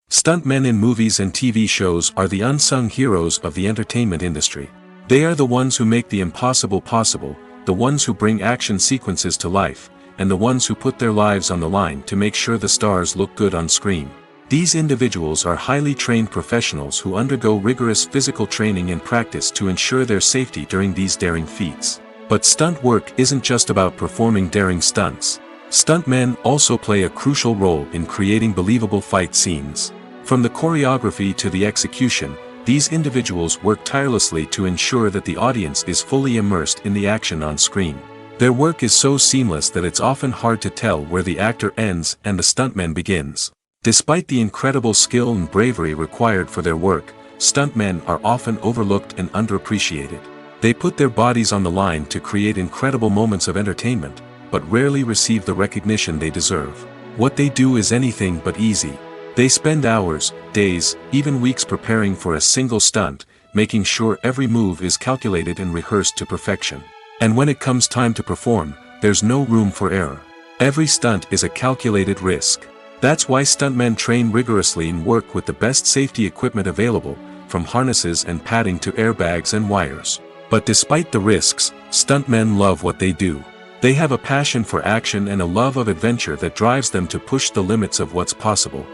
S1: Stuntmen in movies and TV shows are the unsung heroes of the entertainment industry. They are the ones who make the impossible possible, the ones who bring action sequences to life, and the ones who put their lives on the line to make sure the stars look good on screen. These individuals are highly trained professionals who undergo rigorous physical training and practice to ensure their safety during these daring feats. But stunt work isn't just about performing daring stunts. Stuntmen also play a crucial role in creating believable fight scenes. From the choreography to the execution, these individuals work tirelessly to ensure that the audience is fully immersed in the action on screen. Their work is so seamless that it's often hard to tell where the actor ends and the stuntman begins. Despite the incredible skill and bravery required for their work, stuntmen are often overlooked and underappreciated. They put their bodies on the line to create incredible moments of entertainment, but rarely receive the recognition they deserve. What they do is anything but easy. They spend hours, days, even weeks preparing for a single stunt, making sure every move is calculated and rehearsed to perfection. And when it comes time to perform, there's no room for error. Every stunt is a calculated risk. That's why stuntmen train rigorously and work with the best safety equipment available, from harnesses and padding to airbags and wires. But despite the risks, stuntmen love what they do. They have a passion for action and a love of adventure that drives them to push the limits of what's possible.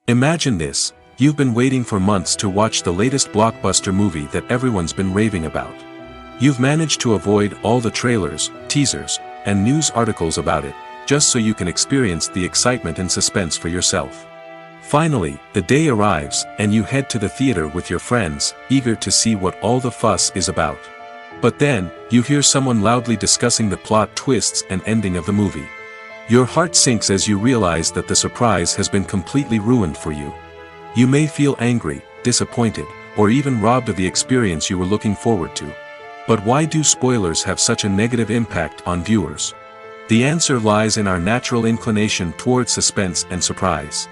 S1: Imagine this: you've been waiting for months to watch the latest blockbuster movie that everyone's been raving about. You've managed to avoid all the trailers, teasers, and news articles about it, just so you can experience the excitement and suspense for yourself. Finally, the day arrives, and you head to the theater with your friends, eager to see what all the fuss is about. But then, you hear someone loudly discussing the plot twists and ending of the movie. Your heart sinks as you realize that the surprise has been completely ruined for you. You may feel angry, disappointed, or even robbed of the experience you were looking forward to. But why do spoilers have such a negative impact on viewers? The answer lies in our natural inclination toward suspense and surprise.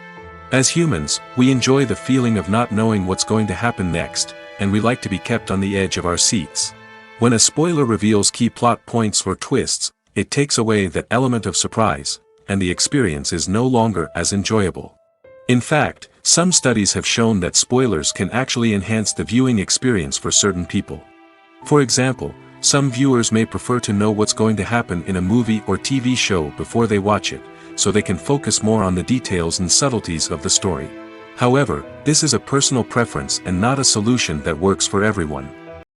S1: As humans, we enjoy the feeling of not knowing what's going to happen next, and we like to be kept on the edge of our seats. When a spoiler reveals key plot points or twists, it takes away that element of surprise, and the experience is no longer as enjoyable. In fact, some studies have shown that spoilers can actually enhance the viewing experience for certain people. For example, some viewers may prefer to know what's going to happen in a movie or TV show before they watch it, so they can focus more on the details and subtleties of the story. However, this is a personal preference and not a solution that works for everyone.